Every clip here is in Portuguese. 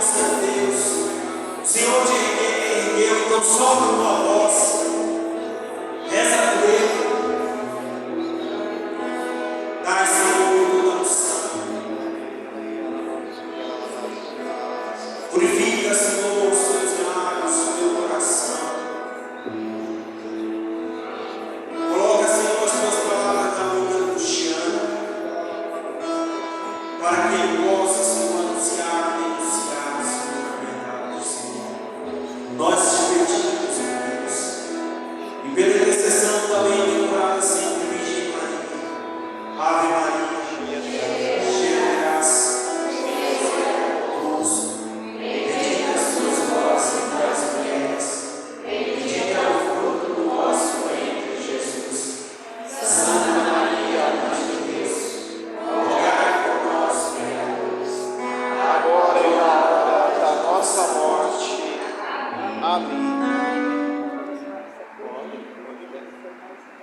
ser Deus. O Senhor te ergueu, então solta uma voz. Reza por Ele. Dá, Senhor, toda a unção. Purifica, Senhor, os teus lábios, o teu coração. Coloca, Senhor, as tuas palavras na boca do Cristiano, para que ele possa, Senhor, anunciar e denunciar, Senhor, a verdade do Senhor. Nós te pedimos, Deus, e pela intercessão também decorada sempre, Virgem Maria, Ave Maria, cheia de graça, luz, bendita sois vós entre as mulheres, bendito é o fruto do vosso ventre, Jesus. Santa Maria, Mãe de Deus, rogai por nós, pecadores, agora e na hora da nossa morte. Amém.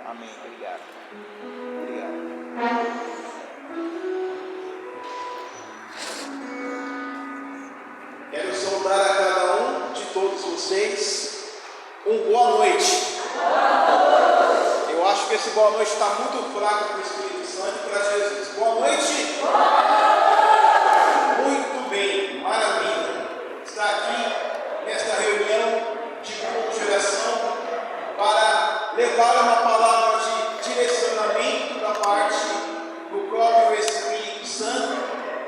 Amém. Obrigado. Quero saudar a cada um de todos vocês boa noite. Eu acho que esse boa noite está muito fraco para o Espírito Santo e para Jesus. Boa noite. Muito bem, maravilha. Está aqui nesta reunião de grupo de oração para levar uma palavra de direcionamento da parte do próprio Espírito Santo,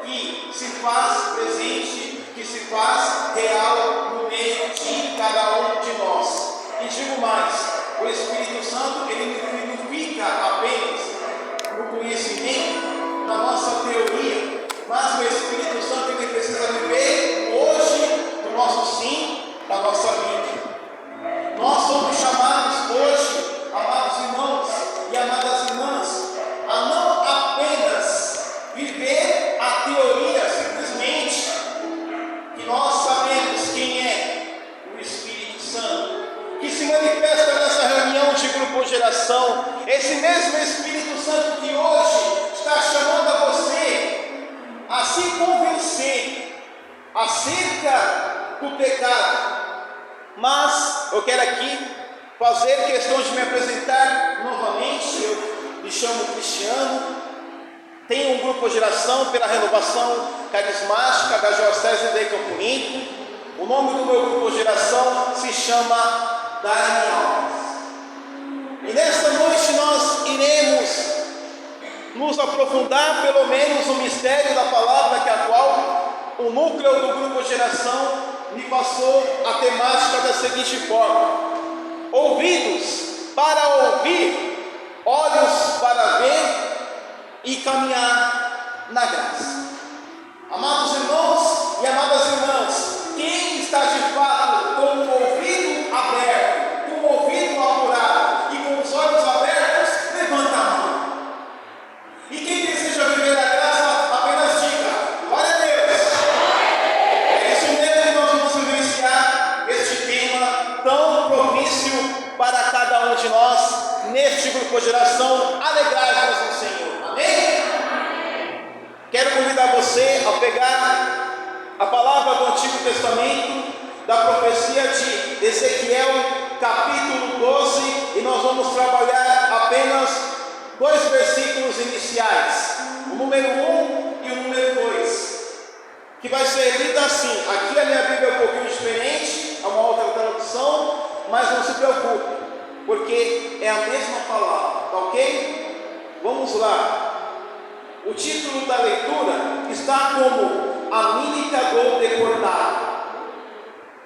que se faz presente, que se faz real no meio de cada um de nós. E digo mais, o Espírito Santo, ele não fica apenas no conhecimento, na nossa teoria, mas o Espírito Santo, ele precisa viver hoje no nosso sim, na nossa vida. Nós somos chamados hoje, amados irmãos e amadas irmãs, a não apenas viver a teoria simplesmente, que nós sabemos quem é o Espírito Santo, que se manifesta nessa reunião de grupo de oração, esse mesmo Espírito Santo que hoje está chamando a você a se convencer acerca do pecado. Mas eu quero aqui fazer questão de me apresentar novamente. Eu me chamo Cristiano, tenho um grupo de oração pela renovação carismática da Diocese de Campo Limpo. O nome do meu grupo de oração se chama Daniel. E nesta noite nós iremos nos aprofundar pelo menos no mistério da palavra, que a qual o núcleo do grupo de oração me passou a temática da seguinte forma: ouvidos para ouvir, olhos para ver e caminhar na graça. Amados irmãos e amadas irmãs, quem está de fato com o ouvido aberto, com o ouvido apurado e com os olhos abertos, levanta a mão. E quem deseja viver a graça, apenas diga: glória a Deus. É isso mesmo que nós vamos vivenciar este tema tão propício para cada um de nós, neste grupo de oração. Alegrai-vos no Senhor. Amém? Quero convidar você a pegar a palavra do Antigo Testamento, da profecia de Ezequiel, capítulo 12, e nós vamos trabalhar apenas 2 versículos iniciais, o número 1 e o número 2, que vai ser lido assim. Aqui a minha Bíblia é um pouquinho diferente, é uma outra tradução, mas não se preocupe, porque é a mesma palavra, tá ok? Vamos lá. O título da leitura está como A Mímica do Deportado.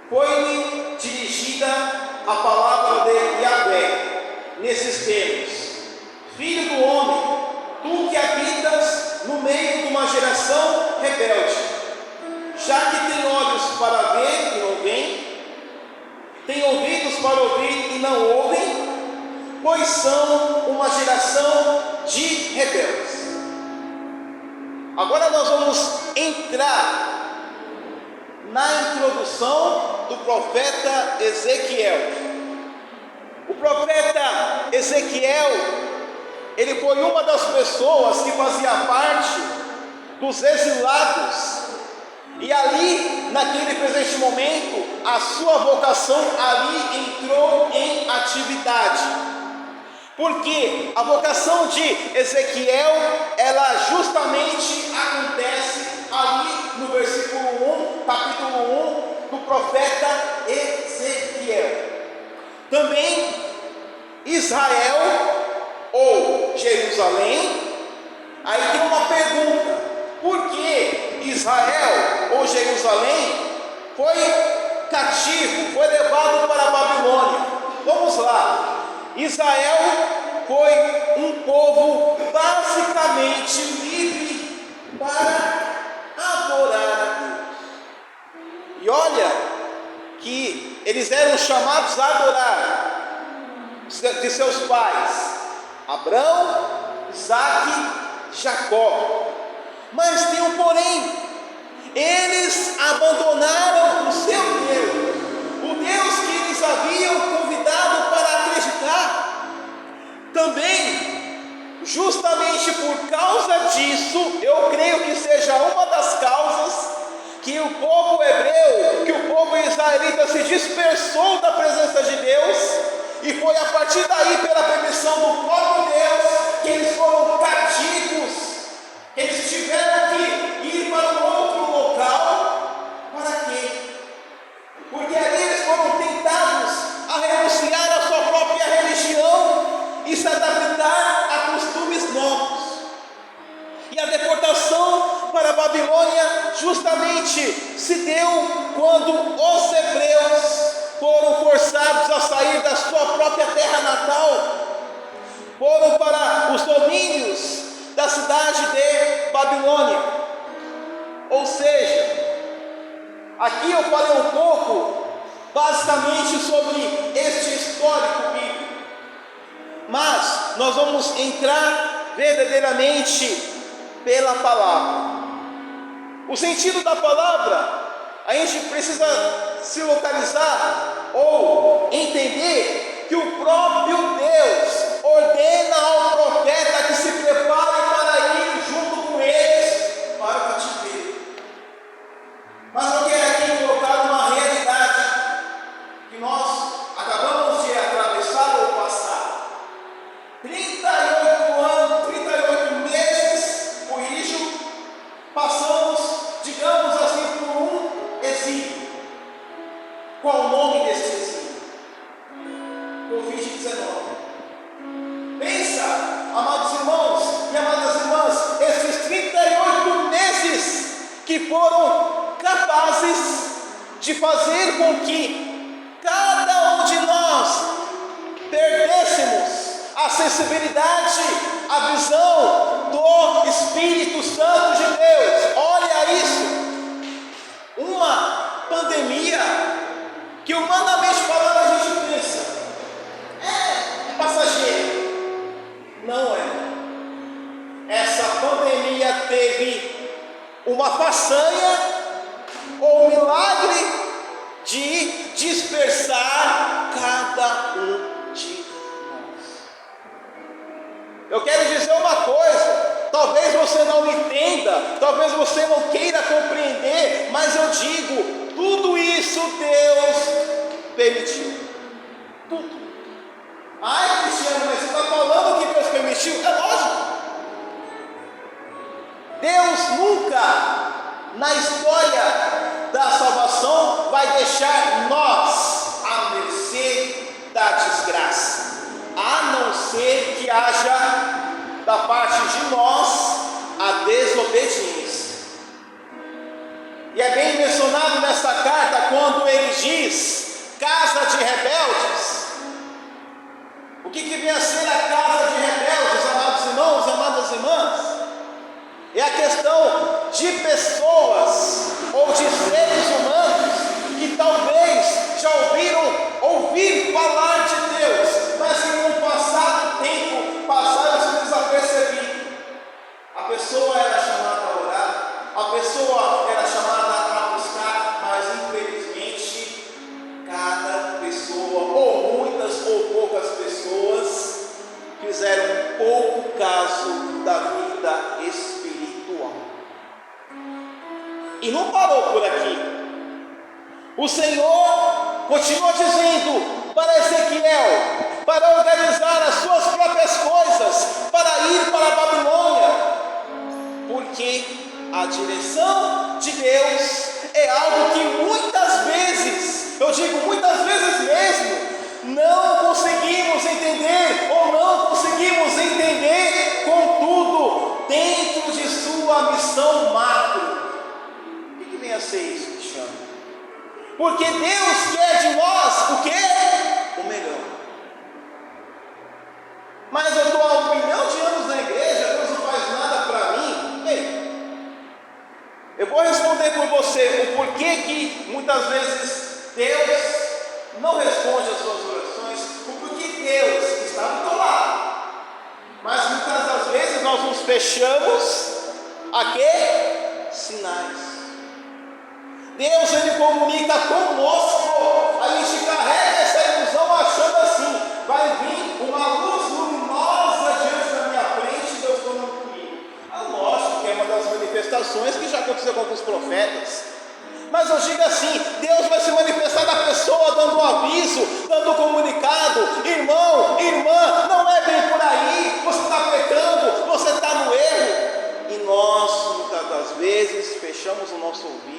Foi-lhe dirigida a palavra de Yahvé nesses termos: Filho do homem, tu que habitas no meio de uma geração rebelde, já que tem olhos para ver e não veem, tem ouvidos para ouvir e não ouvem, pois são uma geração de rebeldes. Agora nós vamos entrar na introdução do profeta Ezequiel. O profeta Ezequiel, ele foi uma das pessoas que fazia parte dos exilados, e ali naquele presente momento, a sua vocação ali entrou em atividade. Porque a vocação de Ezequiel, ela justamente acontece ali no versículo 1, capítulo 1 do profeta Ezequiel. Também Israel ou Jerusalém, aí tem uma pergunta: por que Israel ou Jerusalém foi cativo, foi levado para a Babilônia? Vamos lá. Israel foi um povo basicamente livre para adorar a Deus. E olha que eles eram chamados a adorar de seus pais, Abraão, Isaque, Jacó. Mas tem um porém: eles abandonaram o seu Deus, o Deus que eles haviam convidado para acreditar. Também, justamente por causa disso, eu creio que seja uma das causas que o povo hebreu, que o povo israelita se dispersou da presença de Deus, e foi a partir daí, pela permissão do próprio Deus, que eles foram cativos, que eles tiveram que ir para um outro local. Para quê? Porque ali eles foram tentados a renunciar à sua própria religião e se adaptar a costumes novos. E a deportação para a Babilônia justamente se deu quando os hebreus foram forçados a sair da sua própria terra natal, foram para os domínios da cidade de Babilônia. Ou seja, aqui eu falei um pouco, basicamente, sobre este histórico bíblico, mas nós vamos entrar verdadeiramente pela palavra. O sentido da palavra, a gente precisa se localizar ou entender que o próprio Deus ordena ao profeta que se prepare para ir junto com eles para o cativeiro. Mas eu quero aqui colocar uma realidade que nós acabamos de atravessar ou passar. 38 anos, 38 meses, corrijo, passamos, digamos assim, por um exílio. Qual o nome desse exílio? Covid-19. Pensa, amados irmãos e amadas irmãs, esses 38 meses que foram capazes de fazer com que cada um de nós perdêssemos a sensibilidade, a visão do Espírito Santo de Deus. Olha isso, uma pandemia que humanamente falando a gente pensa, é passageiro. Não é. Essa pandemia teve uma façanha ou um milagre de dispersar cada um de nós. Eu quero dizer uma coisa, talvez você não entenda, talvez você não queira compreender, mas eu digo, tudo isso Deus permitiu. Tudo. Ai, Cristiano, mas você está falando que Deus permitiu? É lógico. Deus nunca, na história da salvação, vai deixar nós à mercê da desgraça, a não ser que haja da parte de nós a desobediência. E é bem mencionado nessa carta quando ele diz, casa de rebeldes. O que vem a ser a casa de rebeldes, amados irmãos, amadas irmãs? É a questão de pessoas ou de seres humanos que talvez já ouviram falar de Deus, mas que com o passar do tempo passaram desapercebidos. A pessoa era chamada a orar, a pessoa era chamada a buscar, mas infelizmente cada pessoa, ou muitas ou poucas pessoas, fizeram pouco caso da vida espiritual. E não parou por aqui. O Senhor continua dizendo para Ezequiel, para organizar as suas próprias coisas, para ir para a Babilônia, porque a direção de Deus é algo que muitas vezes, eu digo muitas vezes mesmo, não conseguimos entender ou não conseguimos entender, contudo, dentro de sua missão macro. O que vem a ser isso, Cristiano? Porque Deus quer de nós o quê? O melhor. Mas eu estou há 1 milhão de anos na igreja, Deus não faz nada para mim. Ei, eu vou responder por você o porquê que muitas vezes Deus não responde às suas orações, o porquê Deus está do teu lado. Mas muitas das vezes nós nos fechamos a quê? Sinais. Deus, Ele comunica conosco, a gente carrega essa ilusão achando assim, vai vir uma luz luminosa diante da minha frente e Deus falando comigo. Lógico que é uma das manifestações que já aconteceu com alguns profetas, mas eu digo assim, Deus vai se manifestar na pessoa, dando um aviso, dando um comunicado, irmão, irmã, não é bem por aí, você está pecando, você está no erro, e nós, muitas das vezes, fechamos o nosso ouvido,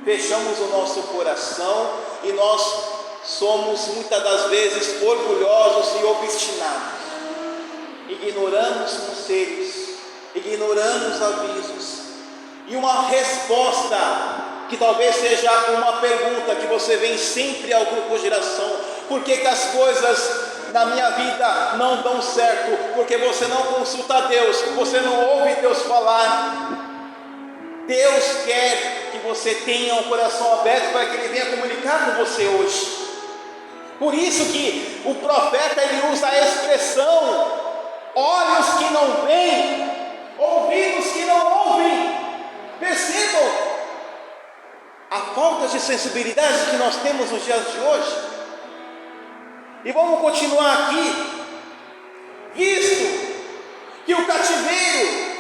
fechamos o nosso coração, e nós somos muitas das vezes orgulhosos e obstinados, ignoramos conselhos, ignoramos avisos, e uma resposta que talvez seja uma pergunta que você vem sempre ao grupo Geração: por que as coisas na minha vida não dão certo? Porque você não consulta Deus, você não ouve Deus falar. Deus quer que você tenha um coração aberto para que Ele venha comunicar com você hoje. Por isso que o profeta ele usa a expressão: olhos que não veem, ouvidos que não ouvem. Percebam a falta de sensibilidade que nós temos nos dias de hoje. E vamos continuar aqui. Visto que o cativeiro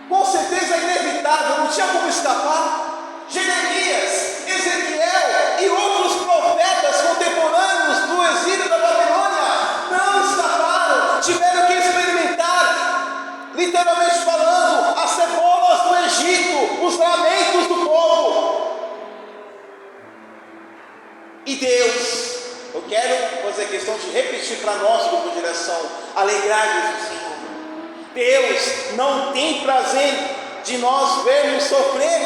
com certeza é inevitável, não tinha como escapar, Jeremias, Ezequiel e outros profetas contemporâneos do exílio da Babilônia não escaparam, tiveram que experimentar, literalmente falando, as cebolas do Egito, os lamentos do povo. E Deus, eu quero fazer questão de repetir para nós, grupo de direção, alegrai-vos no Senhor. Deus não tem prazer de nós vermos sofrer.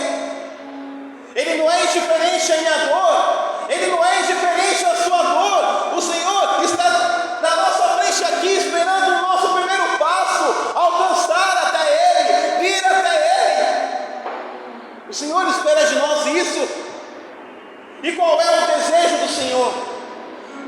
Ele não é indiferente à minha dor, Ele não é indiferente à sua dor. O Senhor está na nossa frente aqui, esperando o nosso primeiro passo, alcançar até Ele, vir até Ele. O Senhor espera de nós isso. E qual é o desejo do Senhor?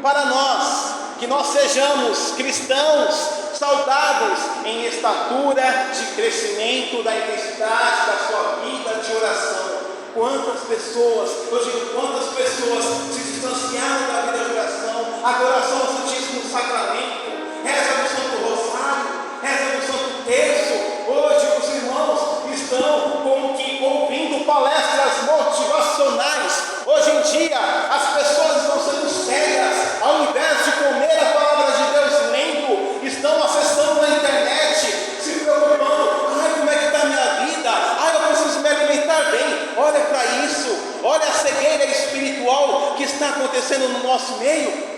Para nós, que nós sejamos cristãos saudáveis em estatura de crescimento da intensidade da sua vida de oração. Quantas pessoas, eu digo, quantas pessoas se distanciaram da vida de oração, adoração ao Santíssimo Sacramento, reza do Santo Rosário, reza do Santo Terço. Hoje os irmãos estão como que ouvindo palestras motivacionais. Hoje em dia as pessoas estão sendo cegas, ao invés de comer a palavra de Deus lendo, estão acessando a internet, se preocupando: ai, como é que está a minha vida? Ai, eu preciso me alimentar bem. Olha para isso, olha a cegueira espiritual que está acontecendo no nosso meio.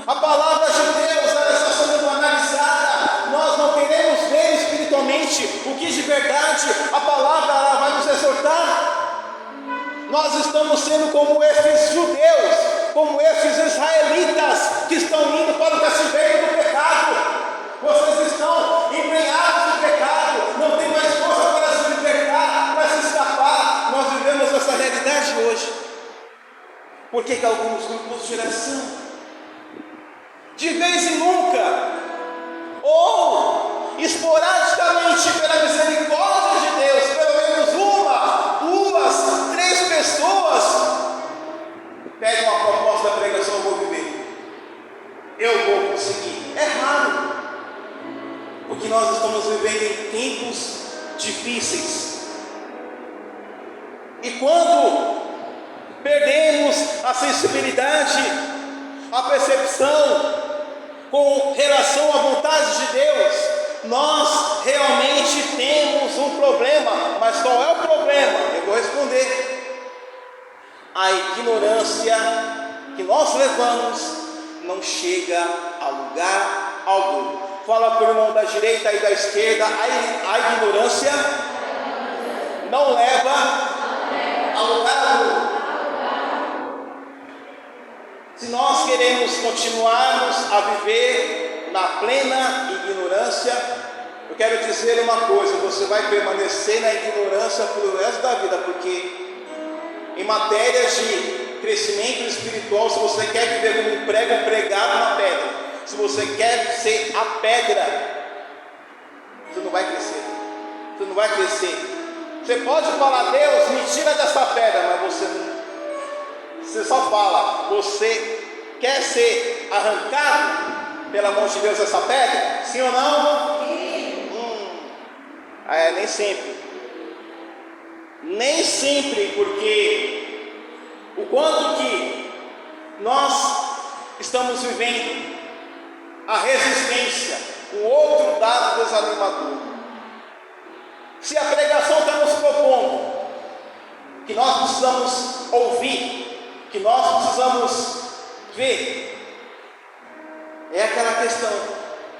A palavra de Deus, ela está sendo analisada. Nós não queremos ver espiritualmente o que de verdade a palavra ela vai nos exortar. Nós estamos sendo como esses judeus, como esses israelitas que estão indo para o cativeiro do pecado. Vocês estão embrenhados do pecado, não tem mais força para se libertar, para se escapar. Nós vivemos essa realidade hoje. Por que alguns grupos de geração, de vez em nunca, ou esporadicamente, pela misericórdia de Deus, pelo menos uma, duas, três pessoas pegam a proposta da pregação: eu vou viver, eu vou conseguir. É raro, porque nós estamos vivendo em tempos difíceis, e quando perdemos a sensibilidade, a percepção com relação à vontade de Deus, nós realmente temos um problema. Mas qual é o problema? Eu vou responder. A ignorância que nós levamos não chega a lugar algum. Fala para o irmão da direita e da esquerda: a ignorância não leva a lugar algum. Se nós queremos continuarmos a viver na plena ignorância, eu quero dizer uma coisa: você vai permanecer na ignorância pelo resto da vida, porque em matérias de crescimento espiritual, se você quer viver como um prego pregado na pedra, se você quer ser a pedra, você não vai crescer. Você não vai crescer. Você pode falar: Deus, me tira dessa pedra, mas você só fala. Você quer ser arrancado pela mão de Deus dessa pedra? Sim ou não? Nem sempre. Nem sempre, porque o quanto que nós estamos vivendo a resistência, o outro dado desanimador. Se a pregação está nos propondo que nós precisamos ouvir, que nós precisamos ver, é aquela questão,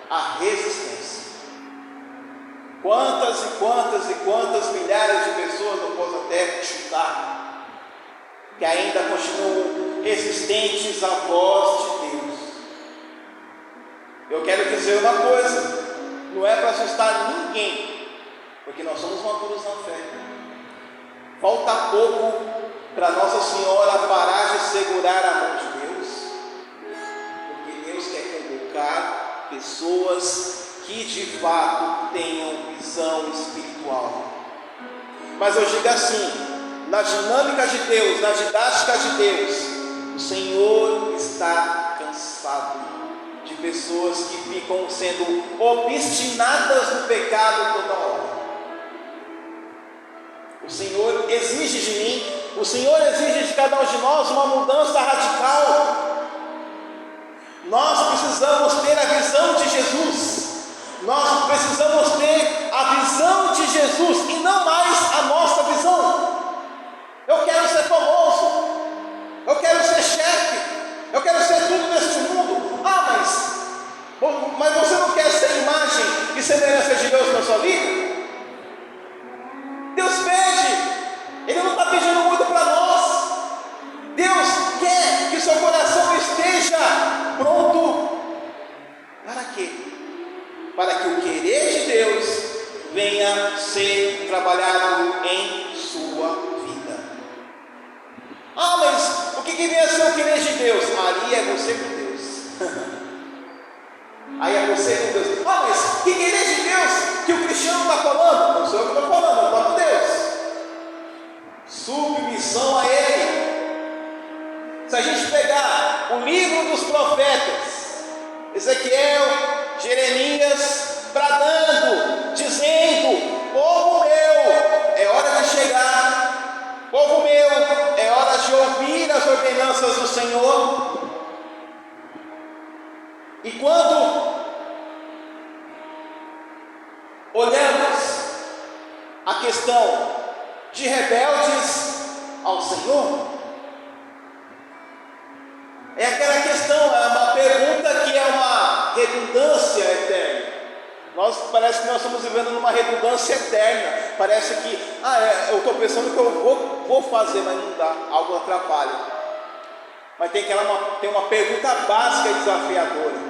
a resistência. Quantas e quantas e quantas milhares de pessoas, eu posso até chutar, que ainda continuam resistentes à voz de Deus. Eu quero dizer uma coisa: não é para assustar ninguém, porque nós somos maduros na fé. Falta pouco para Nossa Senhora parar de segurar a mão de Deus, porque Deus quer convocar pessoas que de fato tenham visão espiritual. Mas eu digo assim, na dinâmica de Deus, na didática de Deus, o Senhor está cansado de pessoas que ficam sendo obstinadas no pecado toda hora. O Senhor exige de mim, o Senhor exige de cada um de nós uma mudança radical. Nós precisamos ter a visão de Jesus. Nós precisamos ter a visão de Jesus e não mais a nossa visão. Eu quero ser famoso, eu quero ser chefe, eu quero ser tudo neste mundo. Mas você não quer ser imagem e semelhança de Deus na sua vida? Deus pede, Ele não está pedindo muito para nós. Deus quer que seu coração esteja pronto. Para quê? Para que o querer de Deus venha ser trabalhado em sua vida. Mas o que vem a ser o querer de Deus? Ali é você com Deus. Aí é você com Deus. Mas que querer de Deus que o cristiano está falando? Não sou eu que estou falando, eu falo Deus. Submissão a Ele. Se a gente pegar o livro dos profetas, Ezequiel, Jeremias, bradando, dizendo: povo meu, é hora de chegar, povo meu, é hora de ouvir as ordenanças do Senhor. E quando olhamos a questão de rebeldes ao Senhor, é aquela questão, é uma pergunta que é uma redundância eterna. Parece que nós estamos vivendo numa redundância eterna. Parece que, eu estou pensando que eu vou fazer, mas não dá, algo atrapalha. Mas tem uma pergunta básica e desafiadora: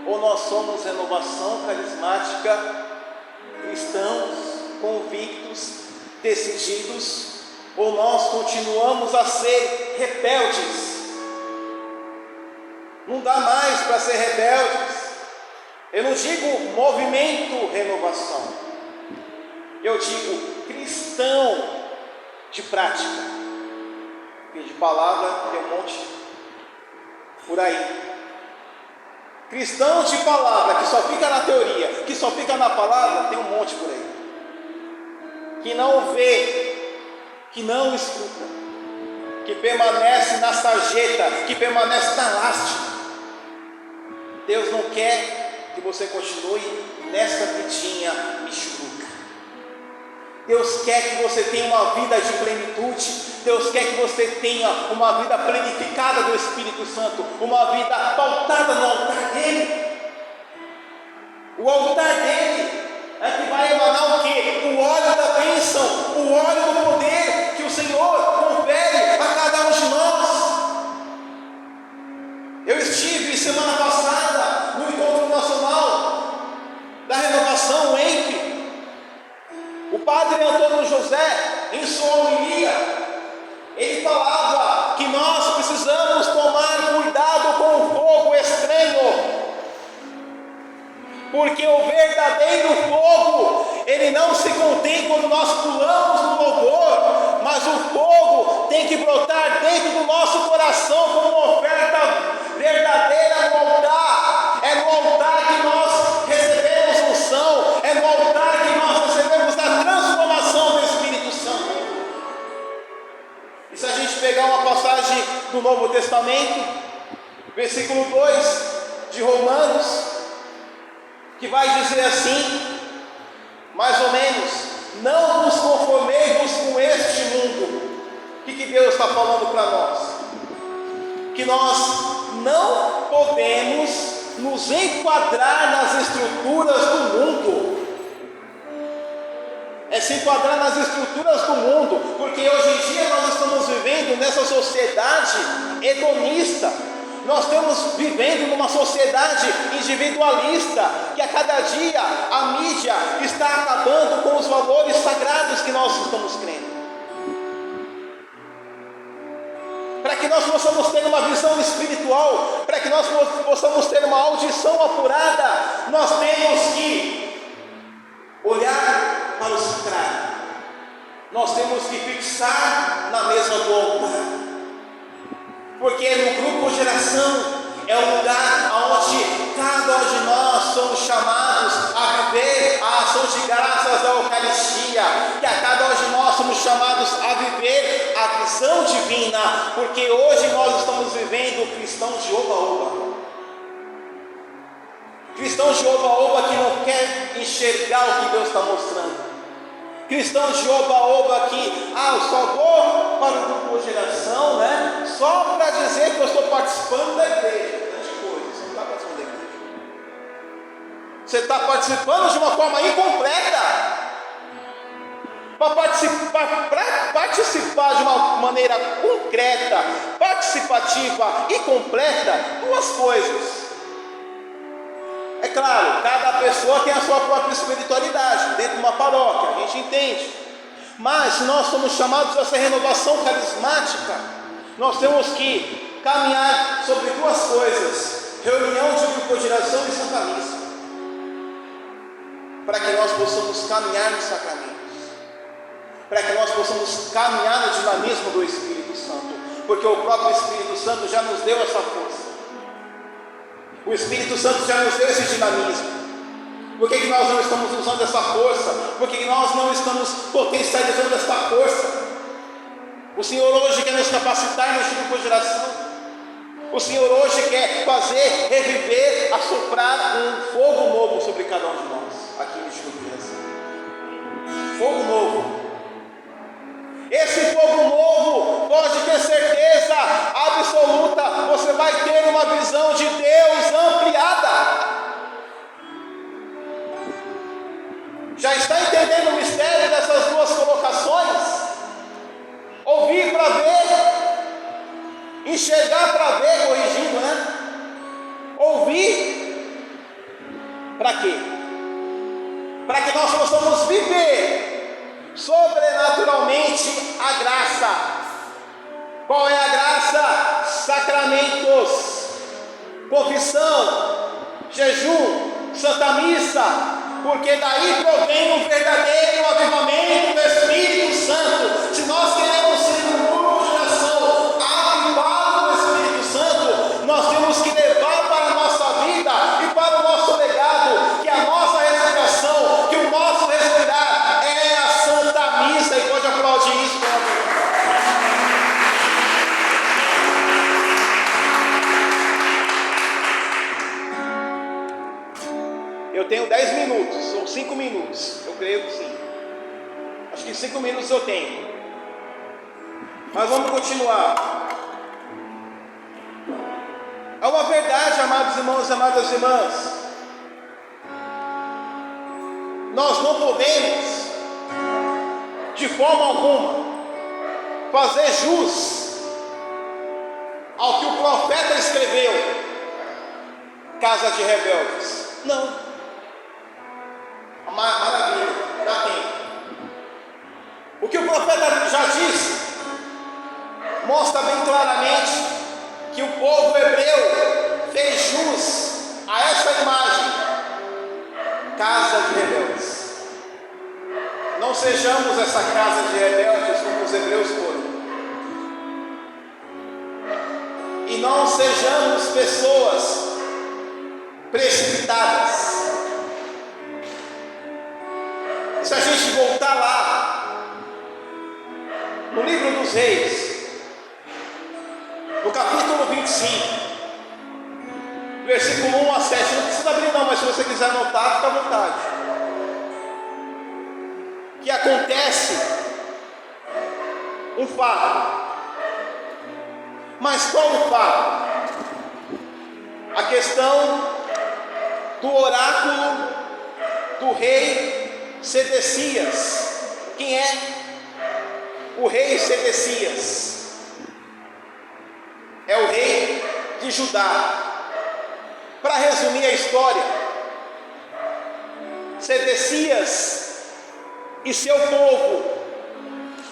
ou nós somos renovação carismática, cristãos, convictos, decididos, ou nós continuamos a ser rebeldes? Não dá mais para ser rebeldes. Eu não digo movimento renovação, eu digo cristão de prática, porque de palavra tem um monte por aí. Cristão de palavra, que só fica na teoria, que só fica na palavra, tem um monte por aí. Que não vê, que não escuta. que permanece na sarjeta, que permanece na lástima. Deus não quer que você continue nessa vidinha michuruca. Deus quer que você tenha uma vida de plenitude. Deus quer que você tenha uma vida planificada do Espírito Santo, uma vida pautada no altar dele. O altar dele é que vai emanar o quê? O óleo da bênção, o óleo do poder que o Senhor confere a cada um de nós. Eu estive semana passada no encontro nacional da renovação, o ENP. O padre Antônio José, em sua homilia, ele falava que nós precisamos tomar cuidado com o fogo estranho, porque o verdadeiro fogo, ele não se contém quando nós pulamos no louvor, mas o fogo tem que brotar dentro do nosso coração como uma oferta verdadeira no altar. É no altar que nós recebemos unção, é no altar que nós recebemos a transformação do Espírito Santo. E se a gente pegar uma passagem do Novo Testamento, versículo 2 de Romanos, que vai dizer assim, mais ou menos: não vos conformeis com este mundo. O que Deus está falando para nós? Que nós não podemos nos enquadrar nas estruturas do mundo. É se enquadrar nas estruturas do mundo, porque hoje em dia nós estamos vivendo nessa sociedade hedonista. Nós estamos vivendo numa sociedade individualista, que a cada dia a mídia está acabando com os valores sagrados que nós estamos crendo. Para que nós possamos ter uma visão espiritual, para que nós possamos ter uma audição apurada, nós temos que olhar para o sacrário. Nós temos que fixar na mesa do altar. Porque no grupo geração é um lugar onde cada um de nós somos chamados a viver a ação de graças da Eucaristia, que a cada um de nós somos chamados a viver a visão divina, porque hoje nós estamos vivendo o cristão de oba-oba. Cristão de oba-oba que não quer enxergar o que Deus está mostrando. Cristão de oba-oba que, eu só vou para o grupo geração, né? Só para dizer que eu estou participando da igreja. Grande coisa, você não está participando da igreja. Você está participando de uma forma incompleta. Para participar de uma maneira concreta, participativa e completa, duas coisas. É claro, cada pessoa tem a sua própria espiritualidade, dentro de uma paróquia, a gente entende. Mas se nós somos chamados a essa renovação carismática, nós temos que caminhar sobre duas coisas: reunião de grupo de oração e Santa Missa, para que nós possamos caminhar nos sacramentos, para que nós possamos caminhar no dinamismo do Espírito Santo, porque o próprio Espírito Santo já nos deu essa força. O Espírito Santo já nos deu esse dinamismo. Por que nós não estamos usando essa força? Por que nós não estamos potencializando essa força? O Senhor hoje quer nos capacitar no grupo de geração. O Senhor hoje quer fazer reviver, assoprar um fogo novo sobre cada um de nós, aqui no grupo de geração. Fogo novo. Esse fogo novo, pode ter certeza absoluta, você vai ter uma visão de Deus ampliada. Já está entendendo o mistério dessas duas colocações? Ouvir para ver, enxergar para ver, corrigindo, né? Ouvir, para quê? Para que nós possamos viver sobrenaturalmente a graça. Qual é a graça? Sacramentos, confissão, jejum, Santa Missa, porque daí provém um verdadeiro avivamento do Espírito Santo. Se nós queremos ser um grupo de oração avivado do Espírito Santo, nós temos que levar para a nossa vida e para o nosso legado que a nossa respiração, que o nosso respirar é a Santa Missa. E pode aplaudir isso, pelo amor. Eu tenho 10 minutos, ou 5 minutos, eu creio que sim. Acho que 5 minutos eu tenho. Mas vamos continuar. É uma verdade, amados irmãos e amadas irmãs. Nós não podemos, de forma alguma, fazer jus ao que o profeta escreveu, casa de rebeldes. Não. Maravilha, dá tempo. O que o profeta já disse mostra bem claramente que o povo hebreu fez jus a essa imagem, casa de rebeldes. Não sejamos essa casa de rebeldes como os hebreus foram. E não sejamos pessoas precipitadas. Se a gente voltar lá no livro dos Reis, no capítulo 25, versículo 1 a 7, não precisa abrir não, mas se você quiser anotar, fica à vontade. Que acontece um fato. Mas qual o fato? A questão do oráculo do rei Sedecias. Quem é o rei Sedecias? É o rei de Judá. Para resumir a história, Sedecias e seu povo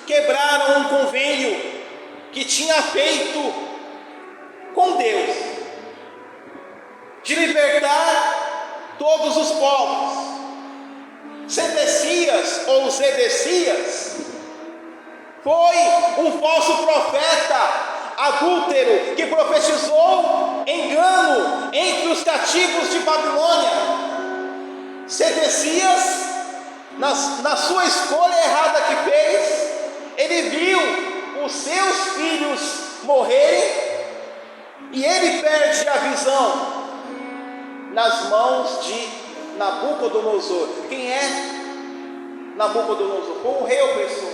quebraram um convênio que tinha feito com Deus, de libertar todos os povos. Sedecias ou Sedecias foi um falso profeta adúltero que profetizou engano entre os cativos de Babilônia. Sedecias, na sua escolha errada que fez, ele viu os seus filhos morrerem e ele perde a visão nas mãos de Nabucodonosor. Quem é Nabucodonosor? Foi um rei opressor.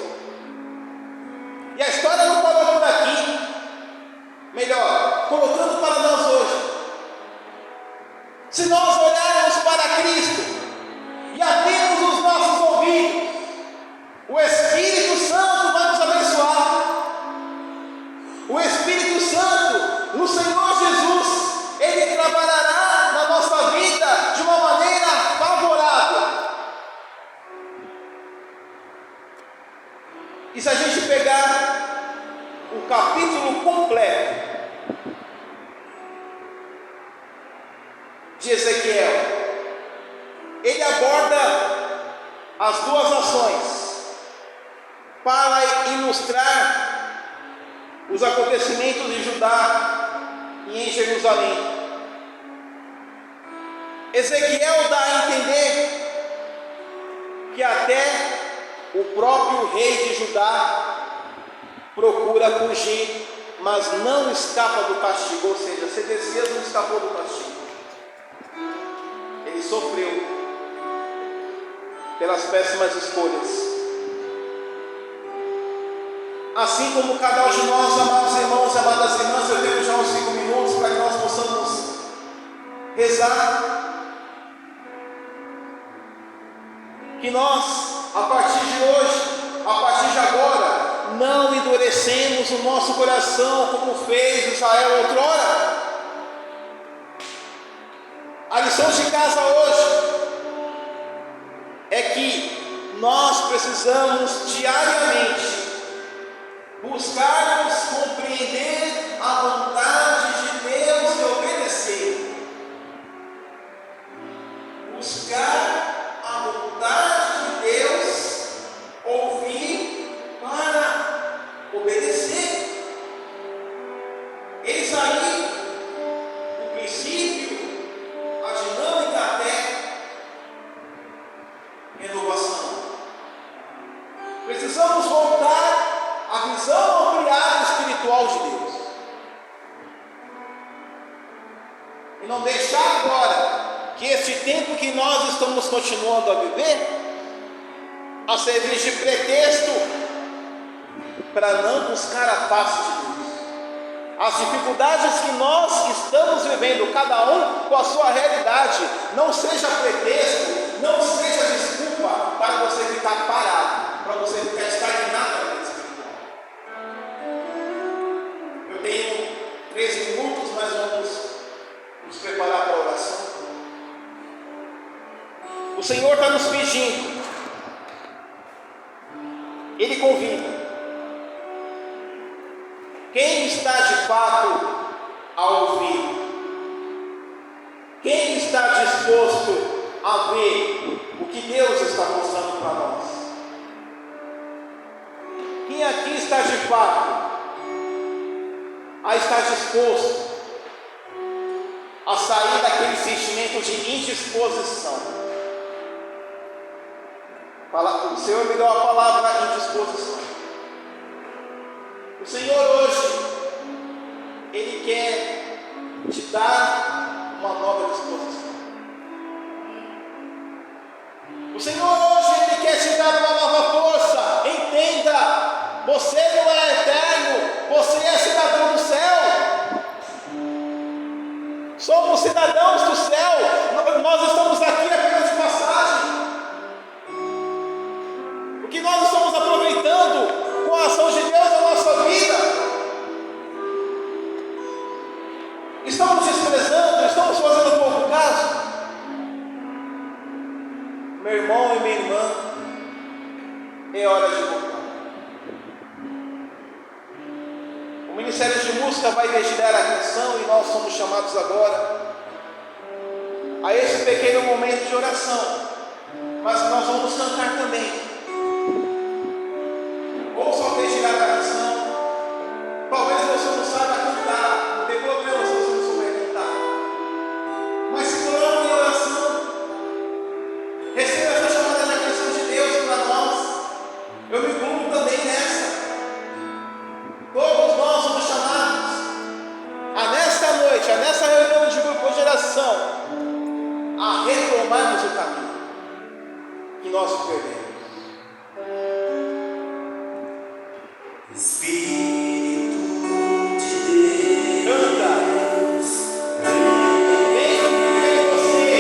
E a história não parou por aqui. Melhor, colocando para nós hoje. Se nós olharmos para Cristo e abrirmos os nossos ouvidos, o Espírito Santo vai nos abençoar. O Espírito Santo, no Senhor Jesus, Ele trabalhará na nossa vida de uma maneira favorável. E se a gente pegar o capítulo completo de Ezequiel, ele aborda as duas ações para ilustrar os acontecimentos em Judá e em Jerusalém. Ezequiel dá a entender que até o próprio rei de Judá procura fugir, mas não escapa do castigo. Ou seja, Sedecias não escapou do castigo. Ele sofreu pelas péssimas escolhas. Assim como cada um de nós, amados irmãos e amadas irmãs, eu tenho já uns 5 minutos para que nós possamos rezar. Que nós, a partir de hoje, a partir de agora, não endurecemos o nosso coração como fez Israel outrora. A lição de casa hoje é que nós precisamos diariamente buscarmos compreender a vontade de Deus e obedecer. Buscar a vontade de Deus, ouvir para obedecer. Eis aí o princípio, a dinâmica até renovação. Precisamos voltar a visão ampliada espiritual de Deus. E não deixar agora que este tempo que nós estamos continuando a viver, a servir de pretexto para não buscar a face de Deus. As dificuldades que nós estamos vivendo, cada um com a sua realidade, não seja pretexto, não seja desculpa para você ficar parado, para você ficar estagnado na vida espiritual. Eu tenho 13 minutos, mas vamos nos preparar para a oração. O Senhor está nos pedindo, Ele convida. Quem está de fato a ouvir? Quem está disposto a ver o que Deus está mostrando para nós? Quem aqui está de fato a estar disposto a sair daquele sentimento de indisposição? O Senhor me deu a palavra indisposição. O Senhor hoje, Ele quer te dar uma nova disposição. O Senhor hoje, Ele quer te dar uma nova força. Entenda, você não é eterno, você é cidadão do céu. Somos cidadãos do céu, nós estamos aqui apenas de passagem. O que nós estamos aproveitando com a ação de Deus na nossa vida? Estamos desprezando, estamos fazendo pouco caso? Meu irmão e minha irmã, é hora de voltar. O Ministério de Música vai dedilhar a canção e nós somos chamados agora a esse pequeno momento de oração, mas nós vamos cantar também. Ou só dedilhar a canção. Talvez você não saiba cantar, não tem problema se você não souber cantar, mas se coloque em oração, receba essa chamada de atenção de Deus para nós. Eu me incluo também nessa. Todos nós somos chamados a nesta noite, a nessa reunião de grupo de oração, a retomarmos o caminho que nós perdemos. Espírito de Deus, Canta. Vem você.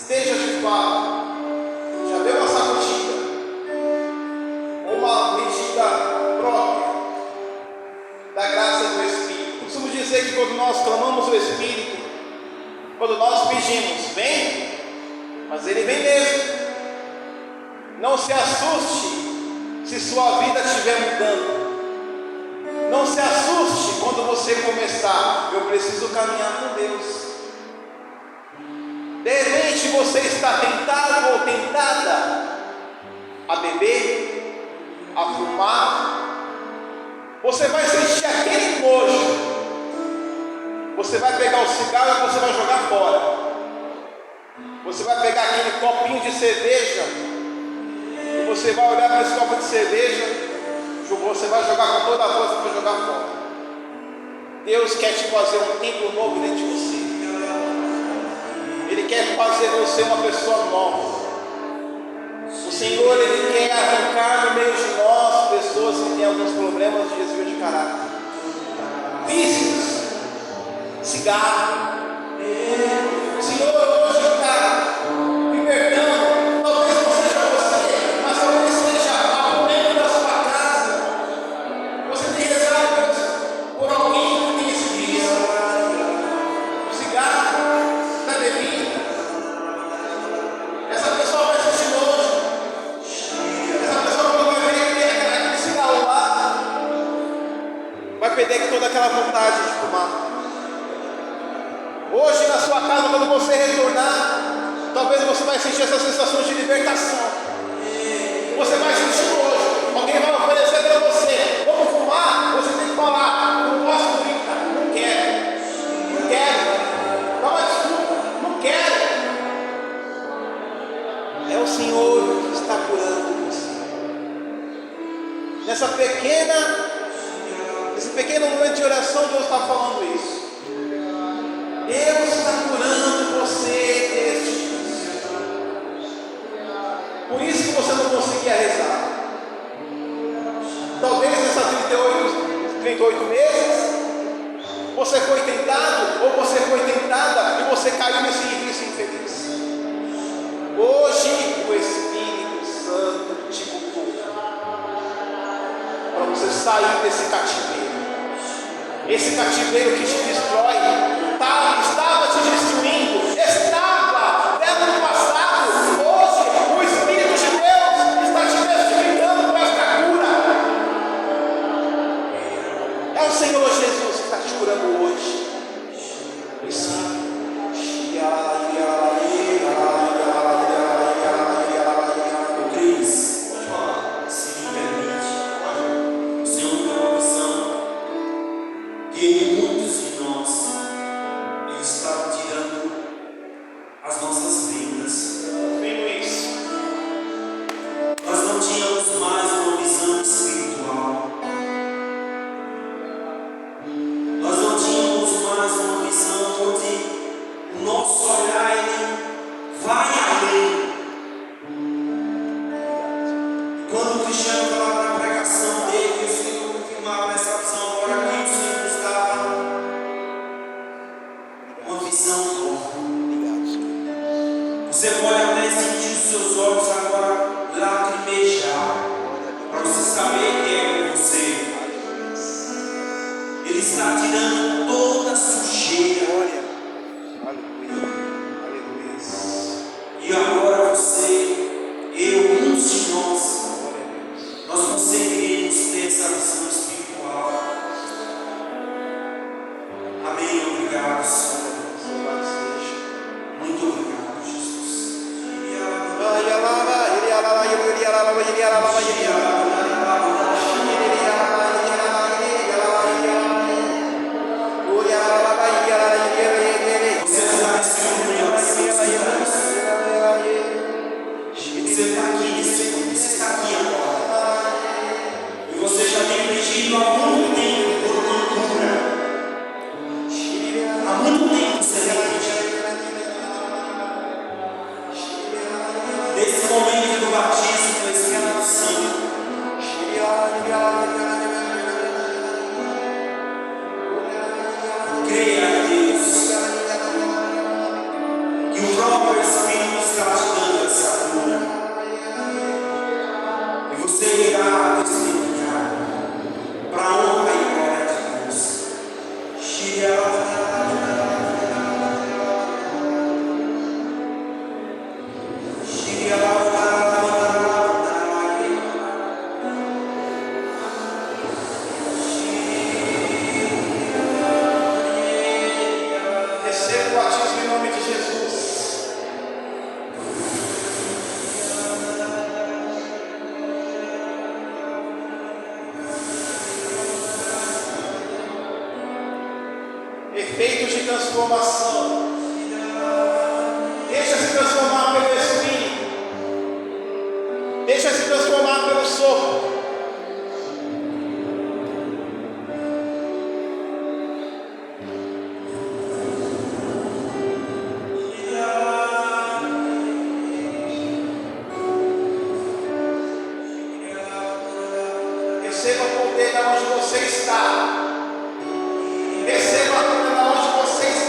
esteja de fato, já deu uma sacudida, uma medida própria da graça do Espírito. Eu costumo dizer que quando nós clamamos o Espírito, quando nós pedimos, vem, mas ele vem mesmo. Não se assuste se sua vida estiver mudando. Não se assuste quando você começar. Eu preciso caminhar com Deus. De repente você está tentado ou tentada a beber, a fumar. Você vai sentir aquele nojo. Você vai pegar o cigarro e você vai jogar fora. Você vai pegar aquele copinho de cerveja e você vai olhar para esse copo de cerveja. Você vai jogar com toda a força para jogar fora. Deus quer te fazer um tempo novo dentro de você. Ele quer fazer você uma pessoa nova. O Senhor, Ele quer arrancar no meio de nós pessoas que têm alguns problemas de desvio de caráter, vícios, cigarro. O Senhor hoje está libertando. Talvez não seja você, mas talvez seja alguém da sua casa. Você tem rezado por alguém que tem esse vício, o cigarro, da bebida. Essa pessoa vai sentir nojo. Essa pessoa, quando vai ver aquele cigarro lá, vai perder toda aquela vontade de fumar. Hoje na sua casa, quando você retornar, talvez você vai sentir essa sensação de libertação. Você vai sentir hoje. Alguém vai oferecer para você, vamos fumar? Você tem que falar, não posso brincar, não quero, não quero. Dá uma desculpa, não quero. É o Senhor que está curando você. Nesse pequeno momento de oração, Deus está falando isso. Deus está curando você deste vício. Por isso que você não conseguia rezar. Talvez nessas 38 meses, você foi tentado, ou você foi tentada, e você caiu nesse vício infeliz. Hoje, o Espírito Santo te curou, para você sair desse cativeiro. Esse cativeiro que te destrói, estava te destruindo, estava dentro do passado. Hoje o Espírito de Deus está te testificando com esta cura. É o Senhor Jesus que está te curando hoje. Cris, pode falar, se me permite. O Senhor tem uma visão que muitos de nós Ele está tirando as nossas vidas. Vendo isso, Nós não tínhamos mais uma visão espiritual. Nós não tínhamos mais uma visão onde o nosso olhar ele vai além. Quando o Cristiano falava na pregação dele, o Senhor confirmava essa visão agora aqui, o Senhor nos dava uma visão nova. Você pode até sentir os seus olhos agora lacrimejar, para você saber quem é você. Ele está tirando toda a sujeira. E agora você, eu, muitos de nós conseguiremos ter essa visão espiritual. Amém. Obrigado, Senhor. Muito obrigado, Jesus. Você está nesse momento, você está aqui, você está aqui agora. E você já tem pedido há muito tempo por uma cura. Há muito tempo você tem pedido. Nesse momento do batismo do Espírito Santo, transformação. Deixa-se transformar pelo Espírito. Deixa-se transformar pelo sopro. Receba poder da onde você está. Receba a cura da onde você está.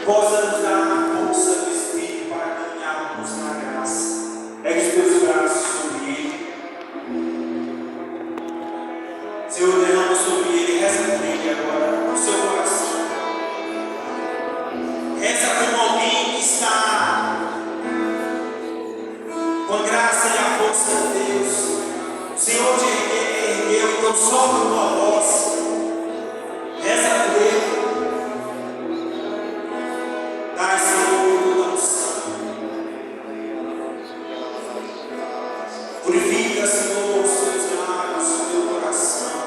Possa nos dar a força do Espírito para caminharmos na graça. Pegue os teus braços sobre ele. Senhor, derrama sobre ele, reza por ele agora, no seu coração. Reza como alguém que está com a graça e a força de Deus. O Senhor te ergueu, então solta a tua voz. Reza por ele. Dai, Senhor, toda unção. Purifica, Senhor, os teus lábios, o teu coração.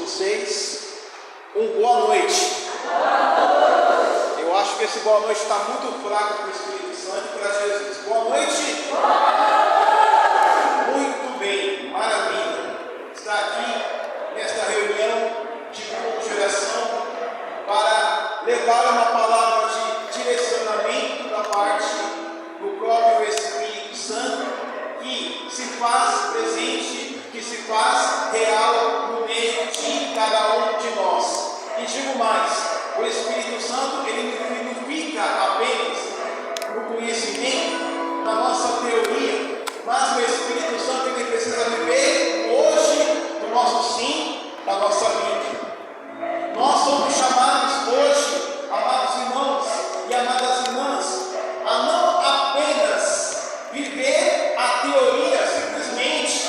vocês um boa noite. Eu acho que esse boa noite está muito fraco para o Espírito Santo e para Jesus. Boa noite. Muito bem, maravilha. Está aqui nesta reunião de grupo de oração para levar uma palavra de direcionamento da parte do próprio Espírito Santo, que se faz presente, que se faz real no meio de cada um de nós. E digo mais, o Espírito Santo, ele não fica apenas no conhecimento, na nossa teoria, mas o Espírito Santo, ele precisa viver hoje no nosso sim, na nossa vida. Nós somos chamados hoje, amados irmãos e amadas irmãs, a não apenas viver a teoria simplesmente,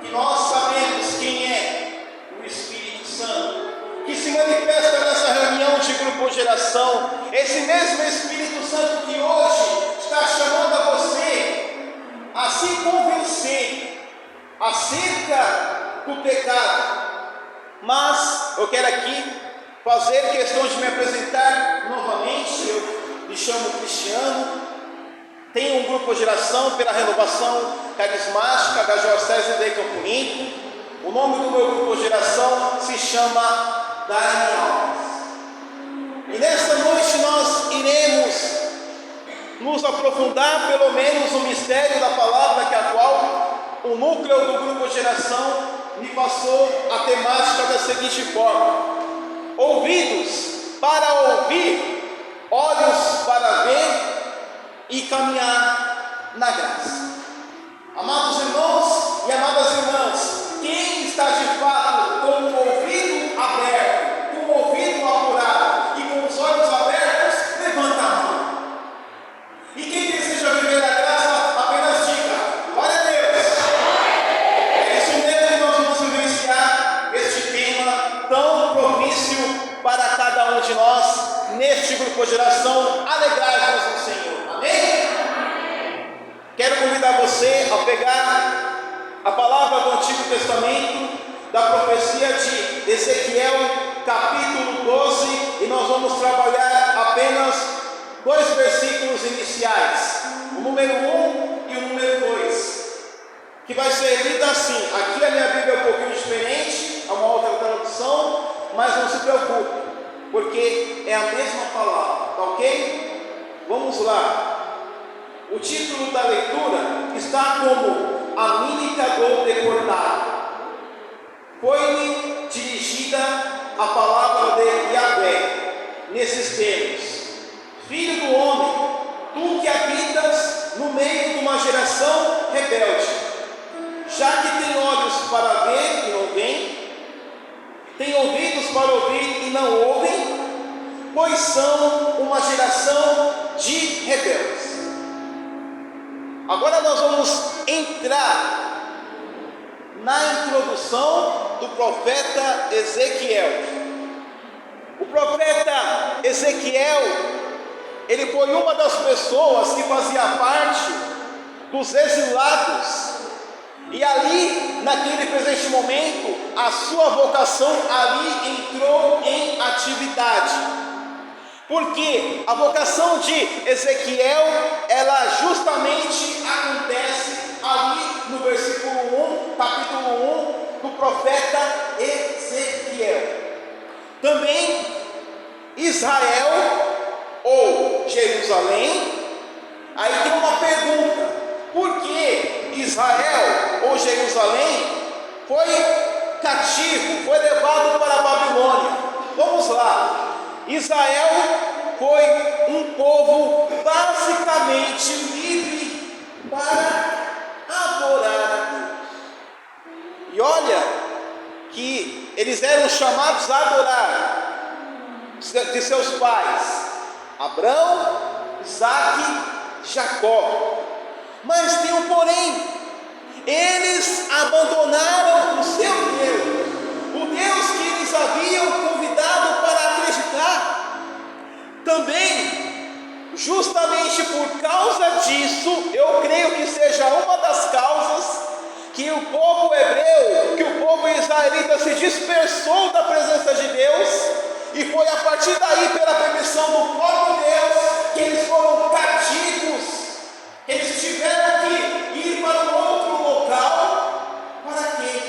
que nós sabemos quem é o Espírito Santo, que se manifesta nessa reunião de grupo de oração, esse mesmo Espírito Santo que hoje está chamando a você a se convencer acerca do pecado. Mas eu quero aqui fazer questão de me apresentar novamente. Eu me chamo Cristiano, tenho um grupo de oração pela renovação carismática da Diocese de Campo Limpo. O nome do meu grupo de oração se chama Daniel. E nesta noite nós iremos nos aprofundar pelo menos no mistério da palavra, que a qual o núcleo do grupo de oração me passou a temática da seguinte forma: ouvidos para ouvir, olhos para ver e caminhar na graça. Amados irmãos e amadas irmãs, quem está de fato com o ouvido aberto, com o ouvido apurado e com os olhos abertos, levanta a mão. E quem deseja viver a graça, apenas diga: glória a Deus. É isso mesmo que nós vamos vivenciar este tema tão propício para cada um de nós, neste grupo de oração. Alegrai-vos no Senhor. Amém? Quero convidar você a pegar a palavra do Antigo Testamento, da profecia de Ezequiel, capítulo 12, e nós vamos trabalhar apenas 2 versículos iniciais, o número 1 e o número 2, que vai ser lido assim. Aqui a minha Bíblia é um pouquinho diferente, é uma outra tradução, mas não se preocupe, porque é a mesma palavra, tá ok? Vamos lá. O título da leitura está como A Mímica do Deportado. Foi-lhe dirigida a palavra de Yahvé nesses termos: Filho do homem, tu que habitas no meio de uma geração rebelde, já que tem olhos para ver e não veem, tem ouvidos para ouvir e não ouvem, pois são uma geração de rebeldes. Agora nós vamos entrar na introdução do profeta Ezequiel. O profeta Ezequiel, ele foi uma das pessoas que fazia parte dos exilados, e ali, naquele presente momento, a sua vocação ali entrou em atividade. Porque a vocação de Ezequiel, ela justamente acontece ali no versículo 1, capítulo 1 do profeta Ezequiel. Também Israel ou Jerusalém. Aí tem uma pergunta: por que Israel ou Jerusalém foi cativo, foi levado para a Babilônia? Vamos lá. Israel foi um povo basicamente livre para adorar a Deus. E olha que eles eram chamados a adorar de seus pais, Abraão, Isaque, Jacó. Mas tem um porém: eles abandonaram o seu Deus, o Deus que eles haviam convidado para acreditar. Também, justamente por causa disso, eu creio que seja uma das causas que o povo hebreu, que o povo israelita se dispersou da presença de Deus, e foi a partir daí, pela permissão do próprio Deus, que eles foram cativos, que eles tiveram que ir para um outro local. Para quê?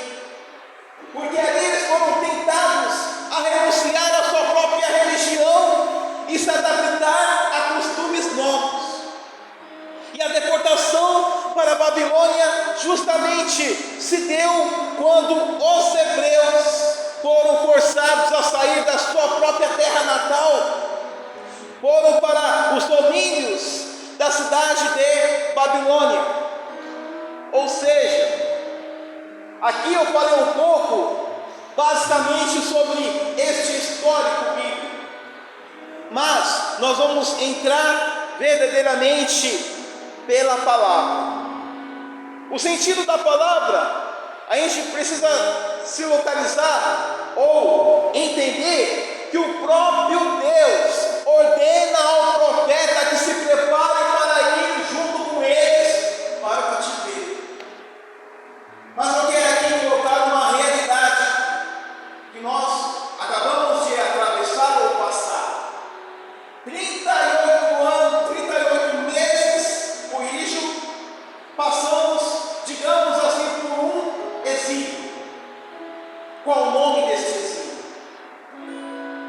Porque ali eles foram tentados a renunciar à sua própria religião e se adaptar a costumes novos. E a deportação para a Babilônia justamente se deu quando os hebreus foram forçados a sair da sua própria terra natal, foram para os domínios da cidade de Babilônia. Ou seja, aqui eu falei um pouco, basicamente, sobre este histórico bíblico, mas nós vamos entrar verdadeiramente pela palavra. O sentido da palavra, a gente precisa se localizar ou entender que o próprio Deus ordena ao profeta que se prepare para ir junto com eles para o cativeiro. Mas eu quero aqui colocar uma realidade que nós acabamos de atravessar ou passar. 38 anos, 38 meses, corrijo, passamos, digamos assim, por um exílio. Qual o nome desse exílio?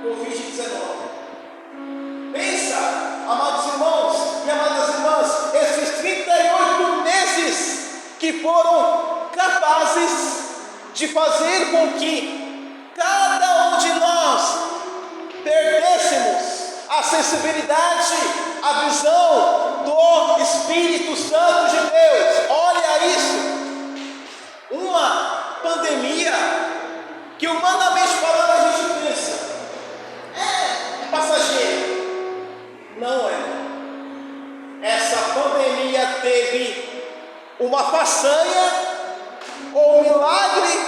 Covid-19. Pensa, amados irmãos e amadas irmãs, esses 38 meses que foram capazes de fazer com que cada um de nós perdêssemos a sensibilidade, a visão do Espírito Santo de Deus. Olha isso, uma pandemia que humanamente falando a gente pensa, é passageiro. Não é. Essa pandemia teve uma façanha ou um milagre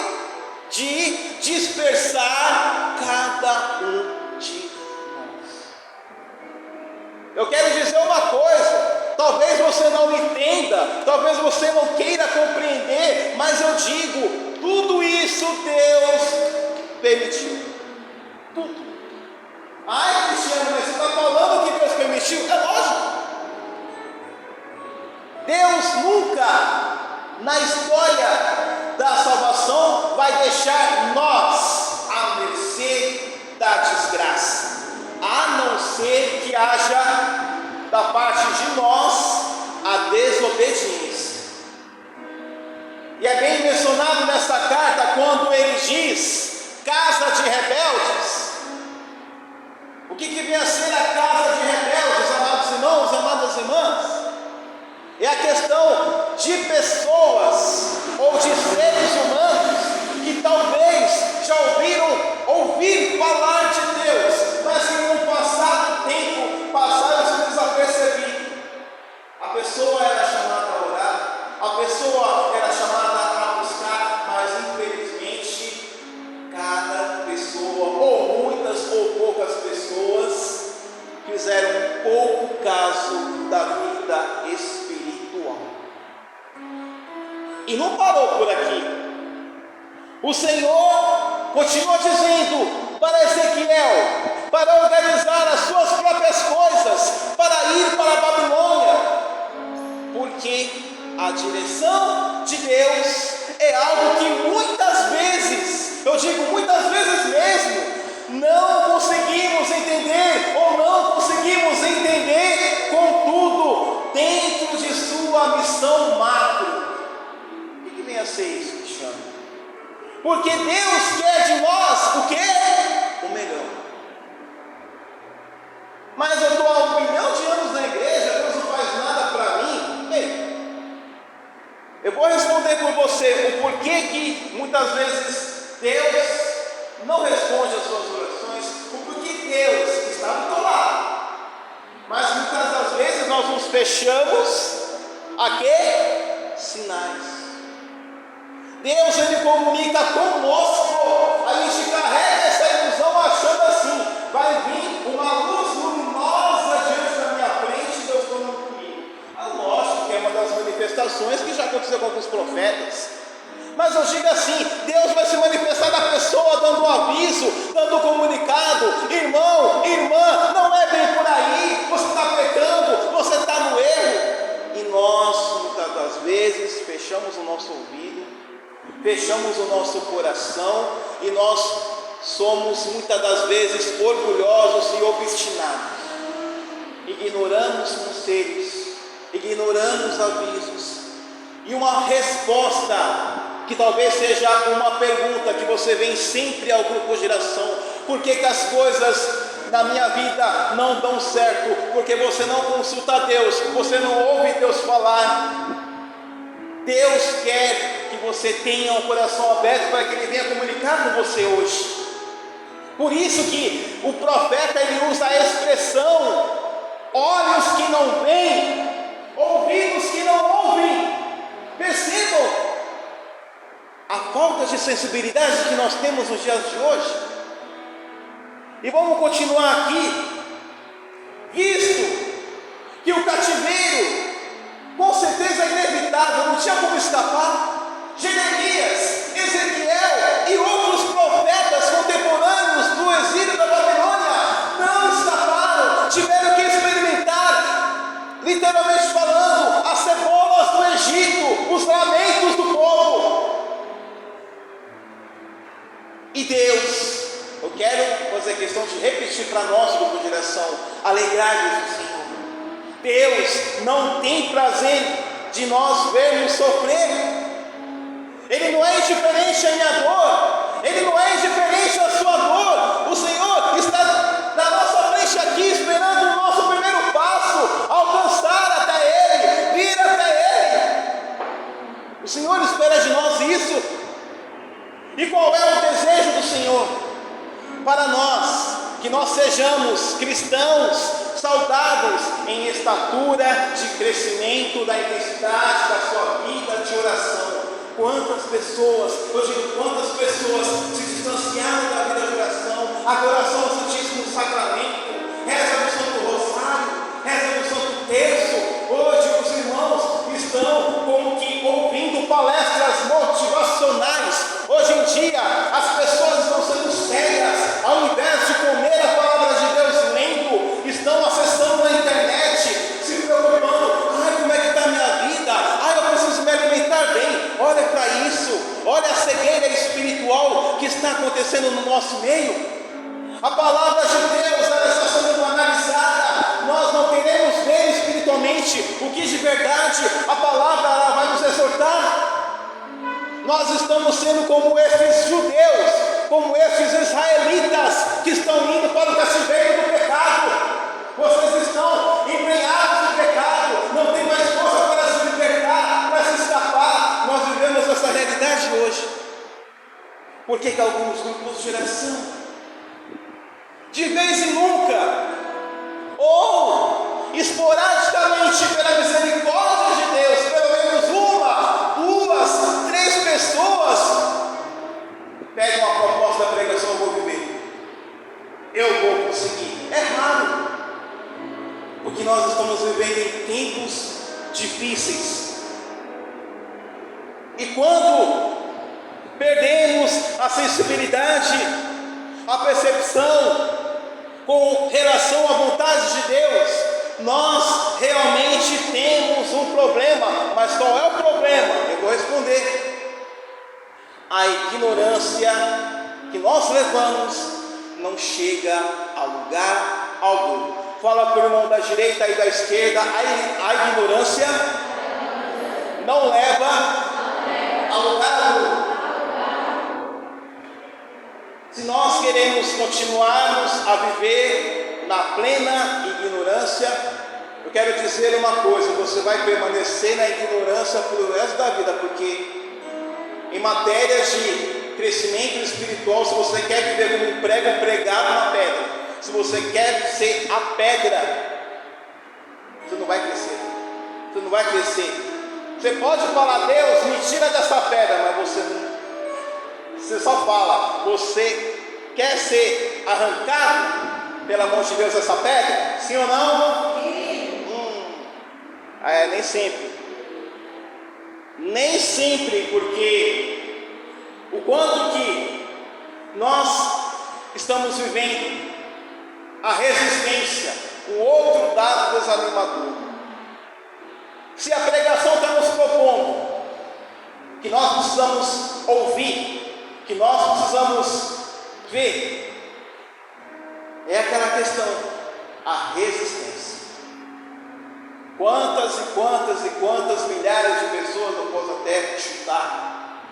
de dispersar cada um de nós. Eu quero dizer uma coisa, talvez você não entenda, talvez você não queira compreender, mas eu digo, tudo isso Deus permitiu. Tudo. Ai, Cristiano, mas você está falando que Deus permitiu? É lógico. Deus nunca, na história da salvação, vai deixar nós à mercê da desgraça, a não ser que haja da parte de nós a desobediência. E é bem mencionado nessa carta quando ele diz, casa de rebeldes. O que vem a ser a casa de rebeldes, amados irmãos, amadas irmãs? É a questão de pessoas ou de seres humanos que talvez já ouviram ouvir falar de Deus, mas em um passado tempo passaram desapercebido. A pessoa era chamada a orar, a pessoa era chamada a buscar, mas infelizmente cada pessoa, ou muitas ou poucas pessoas, fizeram pouco caso da vida espiritual. E não parou por aqui. O Senhor continua dizendo para Ezequiel, para organizar as suas próprias coisas, para ir para a Babilônia, porque a direção de Deus é algo que muitas vezes, eu digo muitas vezes mesmo, não conseguimos entender ou não conseguimos entender, contudo, dentro de sua missão macro. O que vem a ser isso, Cristiano? Porque Deus quer de nós o quê? O melhor. Mas eu estou há 1 milhão de anos na igreja, Deus não faz nada para mim. Ei, eu vou responder por você o porquê que muitas vezes Deus não responde às suas orações, o porquê Deus está do teu lado. Mas muitas das vezes nós nos fechamos a quê? Sinais. Deus, Ele comunica conosco, a gente carrega essa ilusão achando assim, vai vir uma luz luminosa diante da minha frente, Deus falando comigo. É lógico que é uma das manifestações que já aconteceu com alguns profetas. Mas eu digo assim: Deus vai se manifestar na pessoa, dando um aviso, dando um comunicado. Irmão, irmã, não é bem por aí, você está pecando, você está no erro. E nós, muitas das vezes, fechamos o nosso ouvido, fechamos o nosso coração, e nós somos muitas das vezes orgulhosos e obstinados. Ignoramos conselhos, ignoramos avisos. E uma resposta, que talvez seja uma pergunta que você vem sempre ao grupo Geração: por que as coisas na minha vida não dão certo? Porque você não consulta Deus, você não ouve Deus falar. Deus quer que você tenha um coração aberto para que Ele venha comunicar com você hoje. Por isso que o profeta, ele usa a expressão: olhos que não veem, ouvidos que não ouvem. Percebam a falta de sensibilidade que nós temos nos dias de hoje. E vamos continuar aqui. Visto que o cativeiro com certeza é inevitável, não tinha como escapar. Jeremias, Ezequiel e outros profetas contemporâneos do exílio da Babilônia não escaparam, tiveram que experimentar, literalmente falando, as cebolas do Egito, os lamentos do povo. E Deus, eu quero fazer questão de repetir para nós, grupo de Geração: alegrai-vos no Senhor. Deus não tem prazer de nós vermos sofrer. Ele não é indiferente à minha dor, Ele não é indiferente à sua dor. O Senhor está na nossa frente aqui, esperando o nosso primeiro passo, alcançar até Ele, vir até Ele. O Senhor espera de nós isso. E qual é o desejo do Senhor? Para nós, que nós sejamos cristãos saudáveis em estatura de crescimento da intensidade da sua vida de oração. Quantas pessoas, eu digo, quantas pessoas se distanciaram da vida de oração, adoração ao Santíssimo Sacramento, reza no Santo Rosário, reza no Santo Terço. Hoje os irmãos estão como que ouvindo palestras motivacionais. Hoje em dia as pessoas estão sendo sérias, ao invés de comer a palavra de Deus lendo, estão acessando a internet, se preocupando: ai, como é que está a minha vida? Ai, eu preciso me alimentar bem. Olha para isso, olha a cegueira espiritual que está acontecendo no nosso meio. A palavra de Deus, ela está sendo analisada. Nós não queremos ver espiritualmente o que de verdade a palavra ela vai nos exortar. Nós estamos sendo como esses judeus, como esses israelitas que estão indo para o cativeiro do pecado. Vocês estão empenhados no pecado, não tem mais força para se libertar, para se escapar. Nós vivemos essa realidade hoje. Por que alguns grupos de geração, de vez em nunca, ou esporadicamente, pela misericórdia de Deus, pelo menos uma, duas, três pessoas pegam uma proposta da pregação: eu vou viver, eu vou conseguir. É raro, porque nós estamos vivendo em tempos difíceis. E quando perdemos a sensibilidade, a percepção com relação à vontade de Deus, nós realmente temos um problema. Mas qual é o problema? Eu vou responder: a ignorância que nós levamos não chega a lugar algum. Fala para o irmão da direita e da esquerda: a ignorância não leva a lugar algum. Se nós queremos continuarmos a viver na plena ignorância, eu quero dizer uma coisa: você vai permanecer na ignorância pelo resto da vida, porque em matérias de crescimento espiritual, se você quer viver como um prego pregado na pedra, se você quer ser a pedra, você não vai crescer, você não vai crescer. Você pode falar: Deus, me tira dessa pedra, mas você só fala. Você quer ser arrancado pela mão de Deus dessa pedra? Sim ou não? Nem sempre. Nem sempre, porque quanto que nós estamos vivendo a resistência, o outro dado desanimador. Se a pregação está nos propondo que nós precisamos ouvir, que nós precisamos ver, é aquela questão, a resistência. Quantas e quantas e quantas milhares de pessoas, não posso até chutar,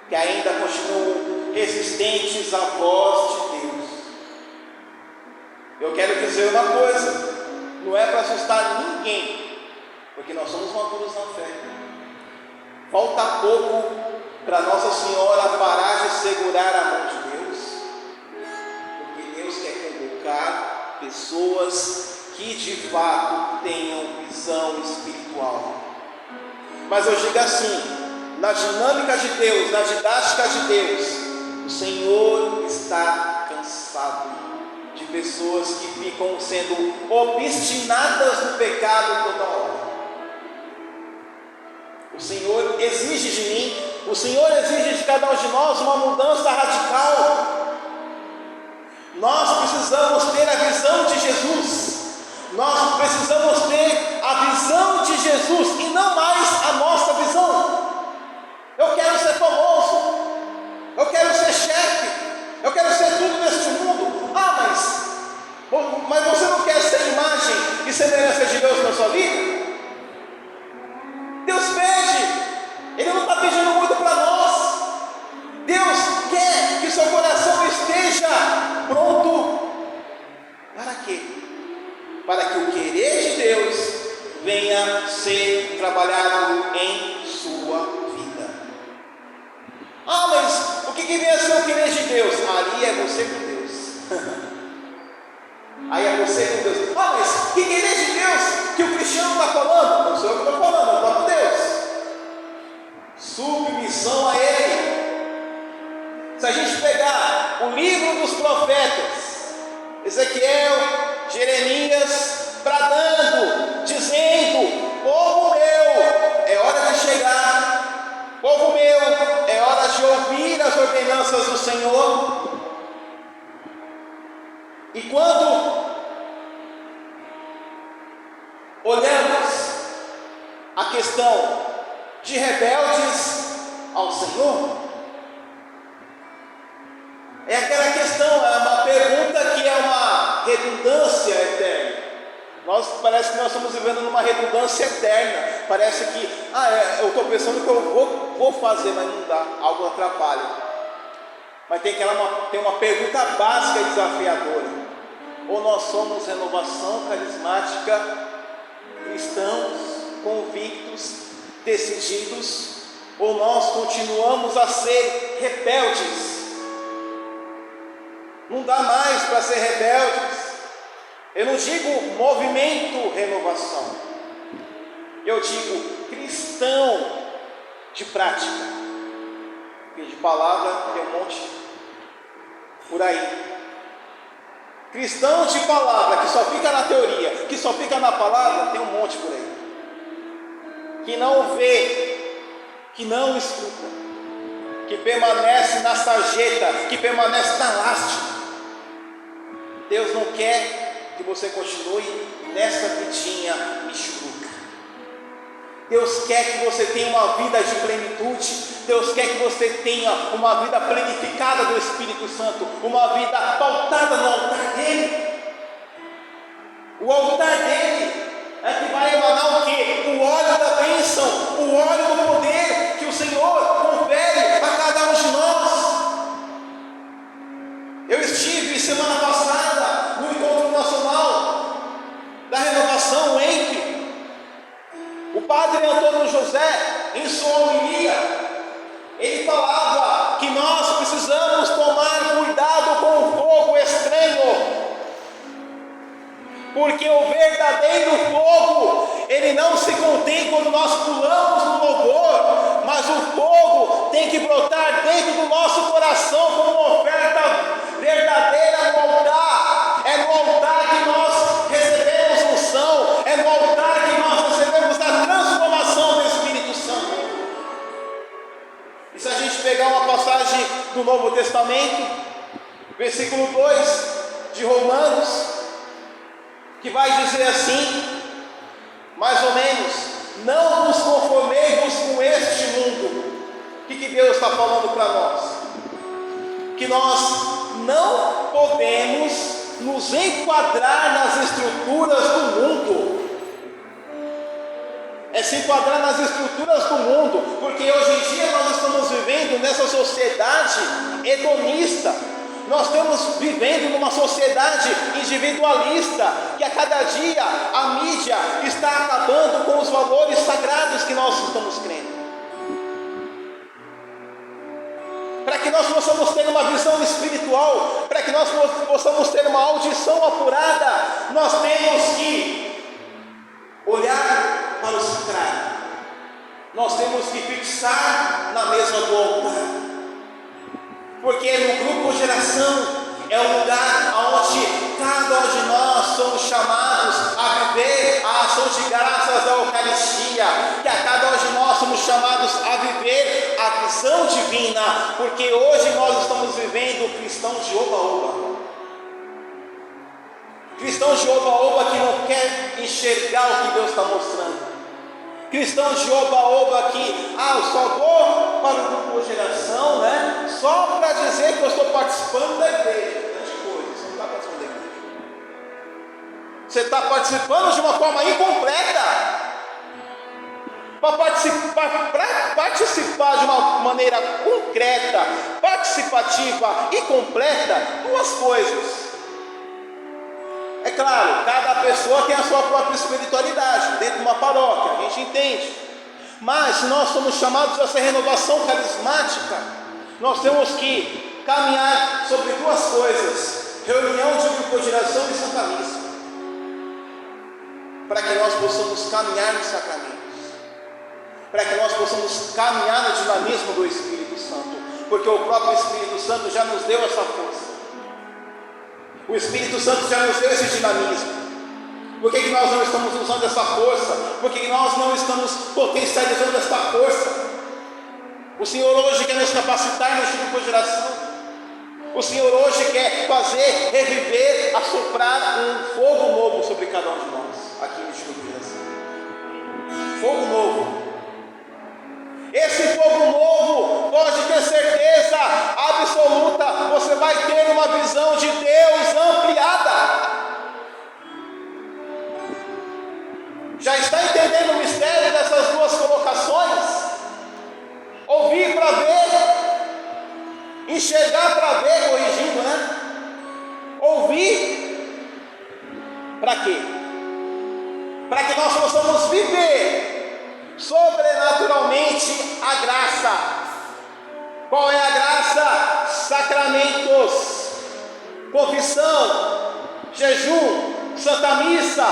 que ainda continuam resistentes à voz de Deus. Eu quero dizer uma coisa, não é para assustar ninguém, porque nós somos maduros na fé. Falta pouco para Nossa Senhora parar de segurar a mão de Deus, porque Deus quer convocar pessoas que de fato tenham visão espiritual. Mas eu digo assim, na dinâmica de Deus, na didática de Deus, o Senhor está cansado de pessoas que ficam sendo obstinadas no pecado toda hora. O Senhor exige de mim, o Senhor exige de cada um de nós uma mudança radical. Nós precisamos ter a visão de Jesus. Nós precisamos ter a visão de Jesus e não mais a nossa visão. Eu quero ser famoso, eu quero ser chefe, eu quero ser tudo neste mundo. Mas você não quer ser imagem e semelhança de Deus na sua vida? Deus pede, Ele não está pedindo muito para nós. Deus quer que seu coração esteja pronto. Para quê? Para que o querer de Deus venha ser trabalhado em sua vida. Mas o que vem a ser o querer de Deus? Ali é você com Deus. Aí é você com Deus. Mas que querer de Deus que o cristiano está falando? Não sou eu que estou falando, é o próprio Deus. Submissão a Ele. Se a gente pegar o livro dos profetas, Ezequiel, Jeremias, bradando, dizendo: povo meu, é hora de chegar, povo meu, é hora de ouvir as ordenanças do Senhor. E quando olhamos a questão de rebeldes ao Senhor, é aquela questão, é uma pergunta que é uma redundância eterna. Parece que nós estamos vivendo numa redundância eterna. Parece que, eu estou pensando que eu vou fazer, mas não dá, algo atrapalha. Mas tem uma pergunta básica e desafiadora. Ou nós somos renovação carismática, cristãos, convictos, decididos, ou nós continuamos a ser rebeldes. Não dá mais para ser rebeldes. Eu não digo movimento renovação, eu digo cristão de prática, porque de palavra tem um monte por aí. Cristão de palavra, que só fica na teoria, que só fica na palavra, tem um monte por aí. Que não vê, que não escuta, que permanece na sarjeta, que permanece na lástima. Deus não quer que você continue nessa vidinha michuruca. Deus quer que você tenha uma vida de plenitude. Deus quer que você tenha uma vida planificada do Espírito Santo, uma vida pautada no altar dele. O altar dele é que vai emanar o quê? O óleo da bênção, o óleo do poder que o Senhor confere a cada um de nós. Eu estive semana passada no encontro nacional da renovação, o ENC. O padre Antônio José, em sua homilia, ele falava que nós precisamos tomar cuidado com o fogo estranho, porque o verdadeiro fogo, ele não se contém quando nós pulamos no louvor, mas o fogo tem que brotar dentro do nosso coração como uma oferta verdadeira no altar. É no altar que nós recebemos unção, é no altar que nós recebemos a transformação do Espírito Santo. E se a gente pegar uma passagem do Novo Testamento, versículo 2 de Romanos, que vai dizer assim, mais ou menos: não vos conformei-vos com este mundo. O que Deus está falando para nós? Que nós não podemos nos enquadrar nas estruturas do mundo. É se enquadrar nas estruturas do mundo, porque hoje em dia nós estamos vivendo nessa sociedade hedonista. Nós estamos vivendo numa sociedade individualista, que a cada dia a mídia está acabando com os valores sagrados que nós estamos crendo. Para que nós possamos ter uma visão espiritual, para que nós possamos ter uma audição apurada, nós temos que olhar para o sacrário, nós temos que fixar na mesa do altar, porque no grupo Geração é o lugar onde cada um de nós somos chamados a viver a ação de graças da Eucaristia, que a cada um de nós somos chamados a viver a visão divina, porque hoje nós estamos vivendo o cristão de oba-oba. Cristão de oba-oba que não quer enxergar o que Deus está mostrando. Cristão de oba-oba que, eu só vou para o grupo Geração, né? Só para dizer que eu estou participando da igreja. Grande coisa, você não está participando da igreja. Você está participando de uma forma incompleta. Para participar de uma maneira concreta, participativa e completa, duas coisas. É claro, cada pessoa tem a sua própria espiritualidade, dentro de uma paróquia, a gente entende. Mas se nós somos chamados a essa renovação carismática, nós temos que caminhar sobre duas coisas: reunião de grupo de oração e Santa Missa, para que nós possamos caminhar nos sacramentos, para que nós possamos caminhar no dinamismo do Espírito Santo, porque o próprio Espírito Santo já nos deu essa força. O Espírito Santo já nos deu esse dinamismo. Por que nós não estamos usando essa força? Por que nós não estamos potencializando essa força? O Senhor hoje quer nos capacitar no Instituto de Geração. O Senhor hoje quer fazer reviver, assoprar um fogo novo sobre cada um de nós, aqui no Instituto de Geração. Fogo novo. Esse fogo novo, pode ter certeza absoluta, você vai ter uma visão de Deus ampliada. Já está entendendo o mistério dessas duas colocações? Ouvir para ver, enxergar para ver, corrigindo, né? Ouvir, para quê? Para que nós possamos viver sobrenaturalmente a graça. Qual é a graça? Sacramentos, confissão, jejum, Santa Missa,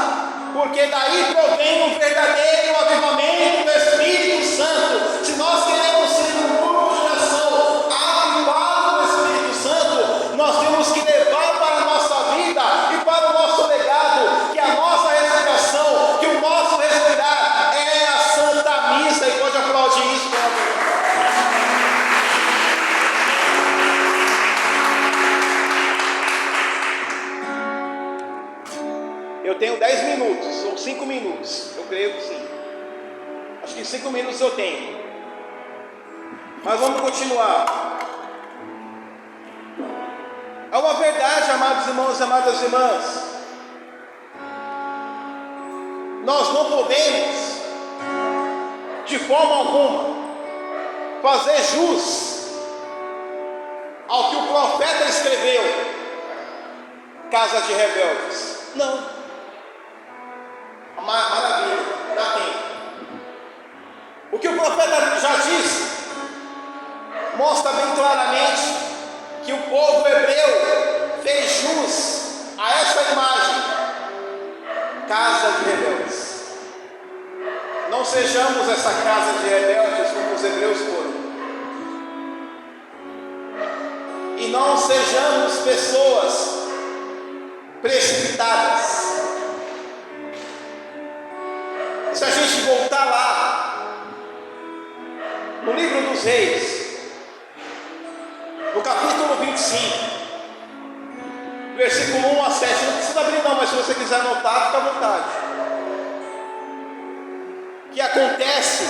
porque daí provém um verdadeiro avivamento do Espírito Santo. Se nós queremos ser um grupo de oração avivado do Espírito Santo, nós temos que levar para a nossa vida e para o nosso legado que a nossa respiração, que o nosso respirar é a Santa Missa. E pode aplaudir isso, meu amor. Eu tenho 10 minutos, ou 5 minutos, eu creio que sim. Acho que 5 minutos eu tenho. Mas vamos continuar. É uma verdade, amados irmãos e amadas irmãs. Nós não podemos, de forma alguma, fazer jus ao que o profeta escreveu, casa de rebeldes. Não. Maravilha, dá tempo. O que o profeta já disse, mostra bem claramente que o povo hebreu fez jus a essa imagem, casa de rebeldes. Não sejamos essa casa de rebeldes como os hebreus foram. E não sejamos pessoas precipitadas. Se a gente voltar lá no livro dos Reis, no assim, versículo 1 a 7, não precisa abrir não, mas se você quiser anotar, fica à vontade. Que acontece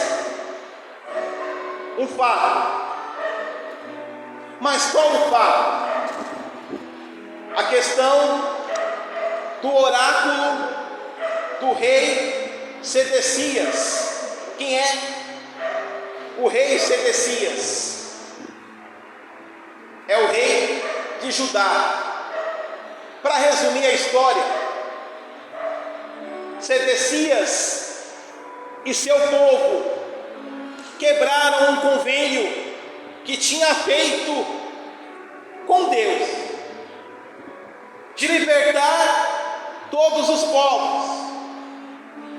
um fato. Mas qual o fato? A questão do oráculo do rei Sedecias. Quem é o rei Sedecias? É o rei de Judá. Para resumir a história, Sedecias e seu povo quebraram um convênio que tinha feito com Deus, de libertar todos os povos.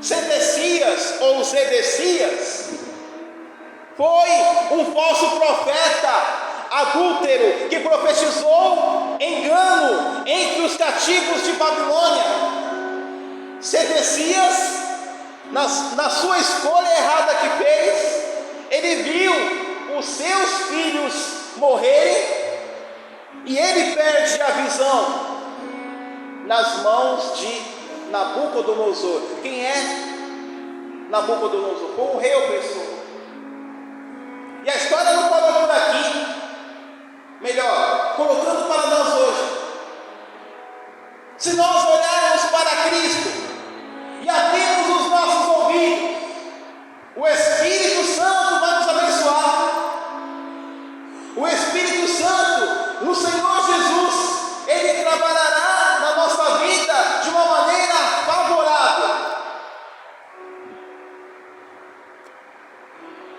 Sedecias ou Sedecias foi um falso profeta adúltero que profetizou engano entre os cativos de Babilônia. Sedecias, na sua escolha errada que fez, ele viu os seus filhos morrerem e ele perde a visão nas mãos de Nabucodonosor. Quem é Nabucodonosor? Foi um rei opressor. E a história não parou por aqui. Melhor, colocando para nós hoje, se nós olharmos para Cristo e abrirmos os nossos ouvidos, o Espírito Santo vai nos abençoar. O Espírito Santo, no Senhor Jesus, Ele trabalhará na nossa vida de uma maneira favorável.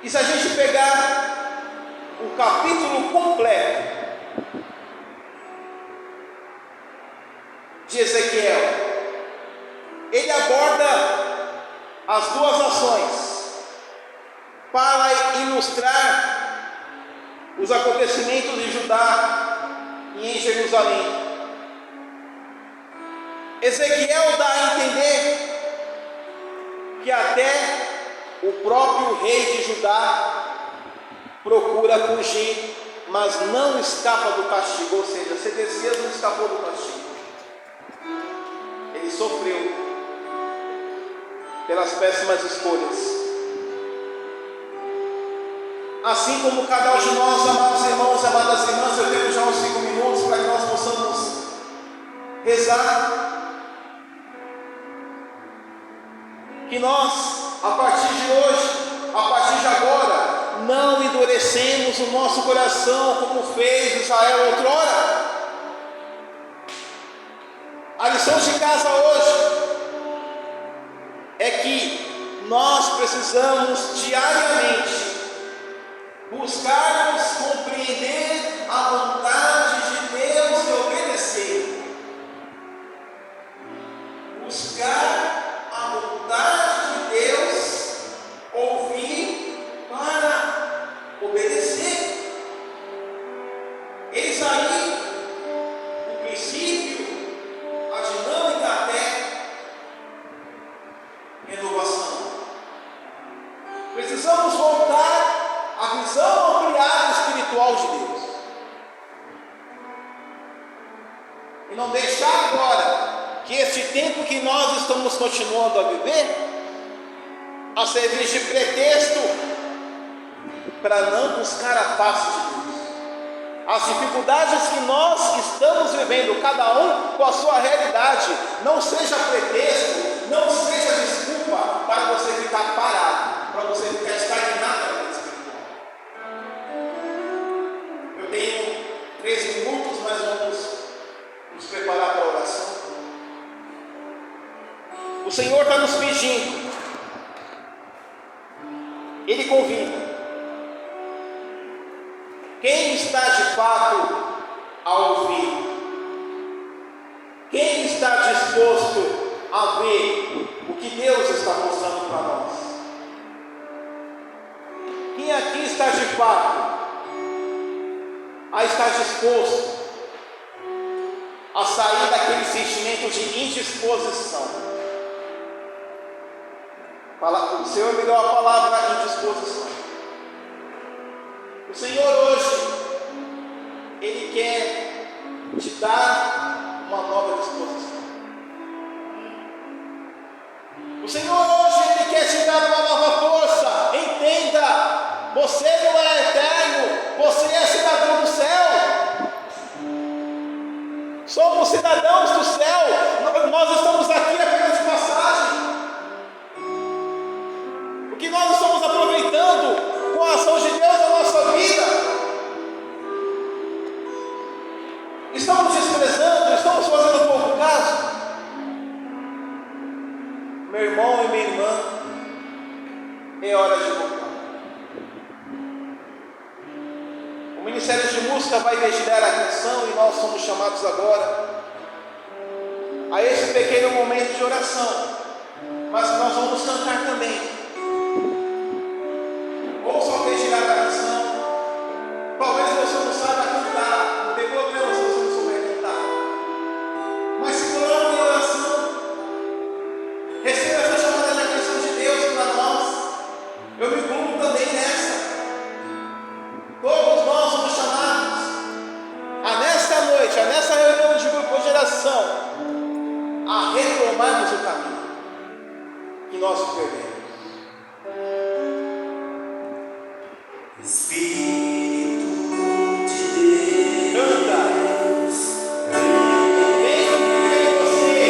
E se a gente pegar o capítulo completo de Ezequiel, ele aborda as duas ações para ilustrar os acontecimentos em Judá e em Jerusalém. Ezequiel dá a entender que até o próprio rei de Judá procura fugir, mas não escapa do castigo. Ou seja, Sedecias não escapou do castigo. Ele sofreu pelas péssimas escolhas. Assim como cada um de nós, amados irmãos e amadas irmãs, eu tenho já uns 5 minutos para que nós possamos rezar. Que nós, a partir de hoje, a partir de agora, não endurecemos o nosso coração como fez Israel outrora. A lição de casa hoje é que nós precisamos diariamente buscarmos compreender a vontade de Deus e obedecer. Buscar a vontade de Deus, ouvir para obedecer. Eis aí o princípio, a dinâmica até renovação. Precisamos voltar a visão ampliada espiritual de Deus. E não deixar agora que este tempo que nós estamos continuando a viver a servir de pretexto para não buscar a face de Deus. As dificuldades que nós estamos vivendo, cada um com a sua realidade, não seja pretexto, não seja desculpa para você ficar parado, para você ficar estagnado. Tenho 3 minutos, mas vamos nos preparar para a oração. O Senhor está nos pedindo, Ele convida. Quem está de fato a ouvir? Quem está disposto a ver o que Deus está mostrando para nós? Quem aqui está de fato a estar disposto a sair daquele sentimento de indisposição? O Senhor me deu a palavra indisposição. O Senhor hoje, Ele quer te dar uma nova disposição. O Senhor hoje Ele quer te dar uma nova força. Entenda, você não é eterno, você é cidadão do céu. Somos cidadãos do céu. Nós estamos aqui apenas de passagem. O que nós estamos aproveitando com a ação de Deus na nossa vida? Estamos desprezando, estamos fazendo pouco caso? Meu irmão e minha irmã, é hora de voltar. O Ministério de Música vai dedilhar a canção e nós somos chamados agora a esse pequeno momento de oração, mas nós vamos cantar também. Ouça o dedilhar a canção. Talvez você não saiba cantar, não tem problema se você não souber cantar, mas se coloque em oração. Receba essa chamada de atenção de Deus para nós. Eu me incluo também nessa. Todos nós somos chamados a nesta noite, a nessa reunião de grupo de oração, a retomarmos o caminho que nós perdemos. Espírito de Deus, Canta. Vem em você.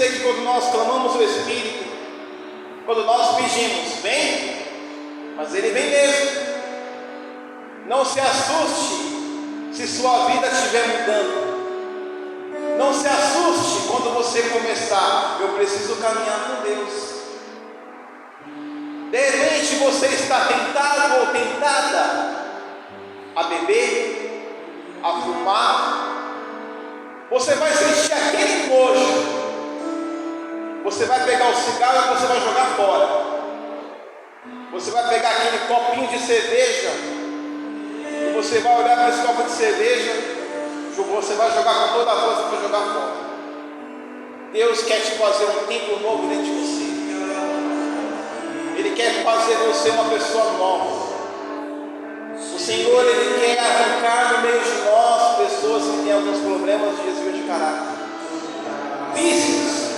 dizer que quando nós clamamos o Espírito, quando nós pedimos, vem, mas Ele vem mesmo. Não se assuste se sua vida estiver mudando. Não se assuste quando você começar, eu preciso caminhar com Deus. De repente você está tentado ou tentada a beber, a fumar. Você vai sentir aquele nojo. Você vai pegar o cigarro e você vai jogar fora. Você vai pegar aquele copinho de cerveja e você vai olhar para esse copo de cerveja, você vai jogar com toda a força para jogar fora. Deus quer te fazer um tempo novo dentro de você. Ele quer fazer você uma pessoa nova. O Senhor, Ele quer arrancar no meio de nós pessoas que têm alguns problemas de desvio de caráter, vícios,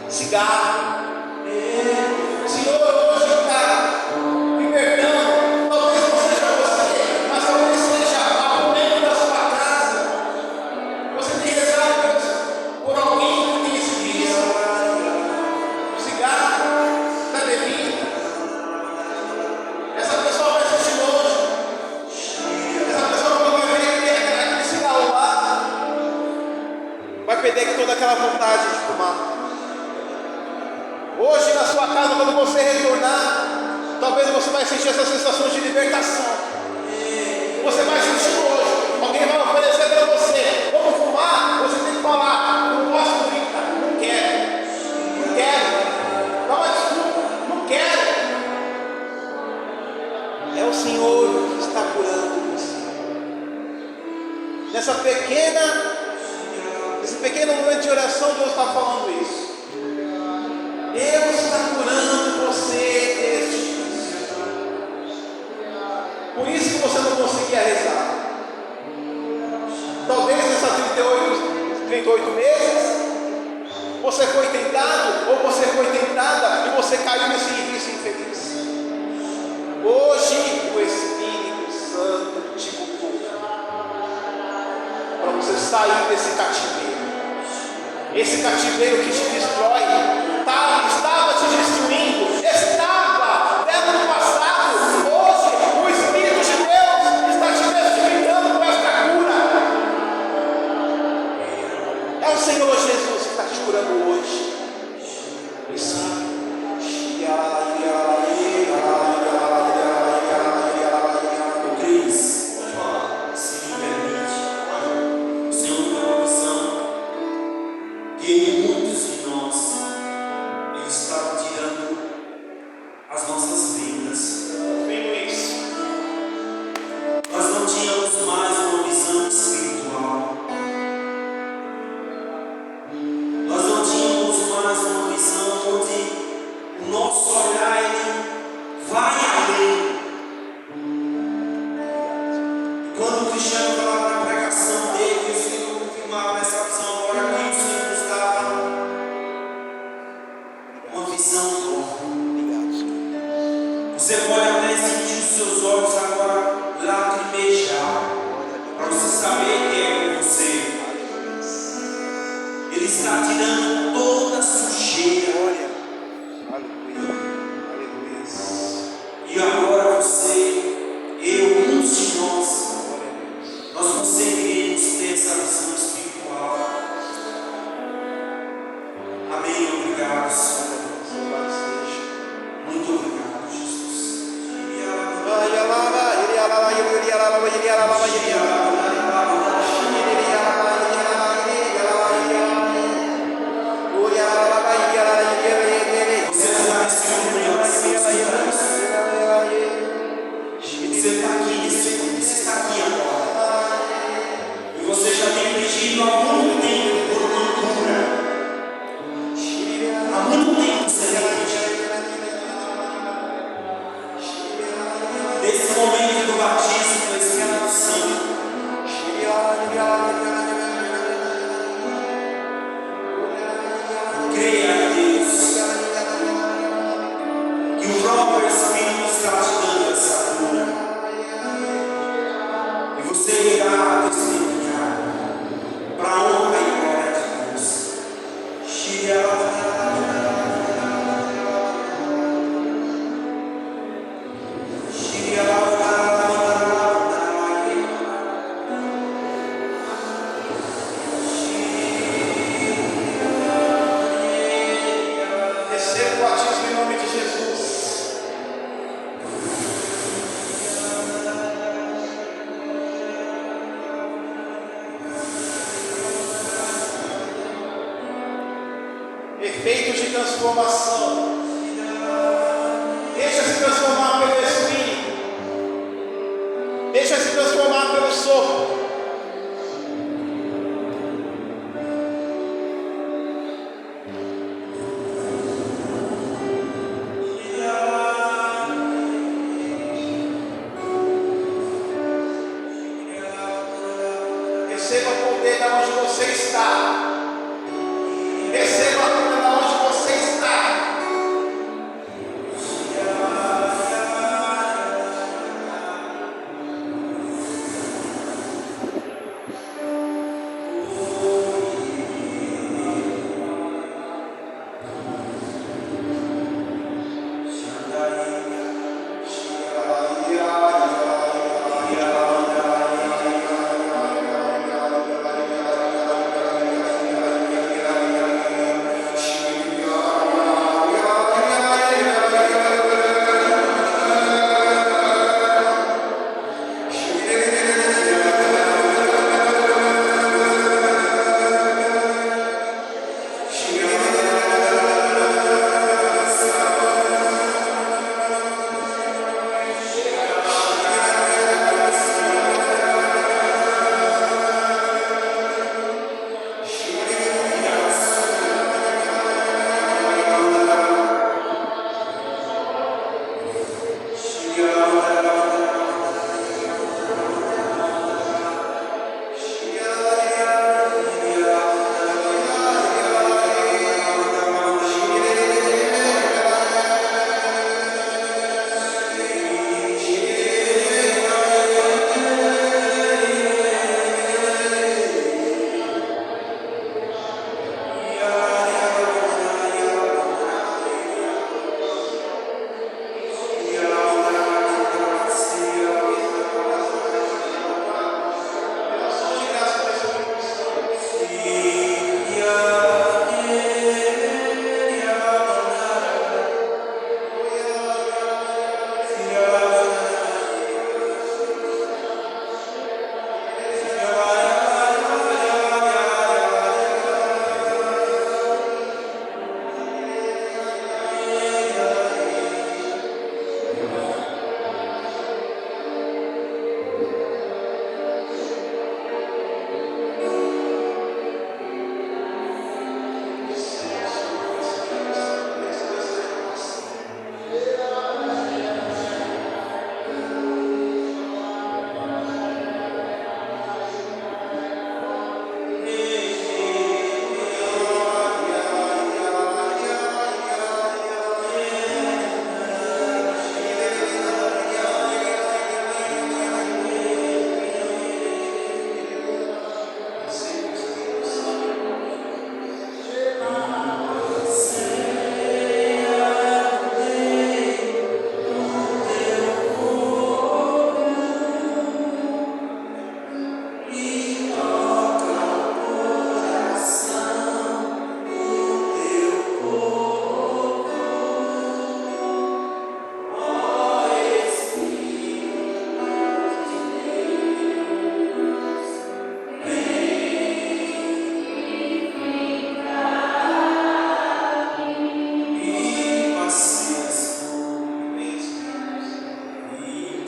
cigarro. O Senhor hoje está libertando. Talvez não seja você, mas talvez seja alguém da sua casa. Você tem rezado por alguém que tem esse vício, o cigarro, da bebida. Essa pessoa vai sentir nojo. Essa pessoa vai ver aquele cigarro lá, vai perder toda aquela vontade de fumar. Hoje na sua casa, quando você retornar, talvez você vai sentir essa sensação de libertação. Você vai sentir hoje, alguém vai oferecer para você, vamos fumar, você tem que falar, não posso, Rita, não quero, dá uma desculpa, não quero. É o Senhor que está curando você. Nesse pequeno momento de oração, Deus está falando isso. Deus está curando você deste vício. Por isso que você não conseguia rezar. Talvez nessas 38 meses você foi tentado ou você foi tentada e você caiu nesse vício infeliz. Hoje o Espírito Santo te convoca para você sair desse cativeiro. Esse cativeiro que te destrói, estava te destruindo, estava até no passado. Hoje o Espírito de Deus está te testificando com esta cura. É o Senhor Jesus que está te curando hoje. Há muito Receba o batismo em nome de Jesus. Efeitos de transformação. Deixa-se transformar pelo Espírito. Deixa-se transformar pelo sopro. Receba o poder da onde você está. Receba a cura da onde você está.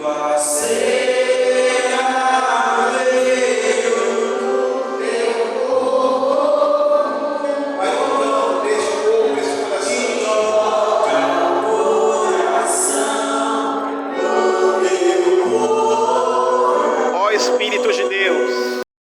Paz.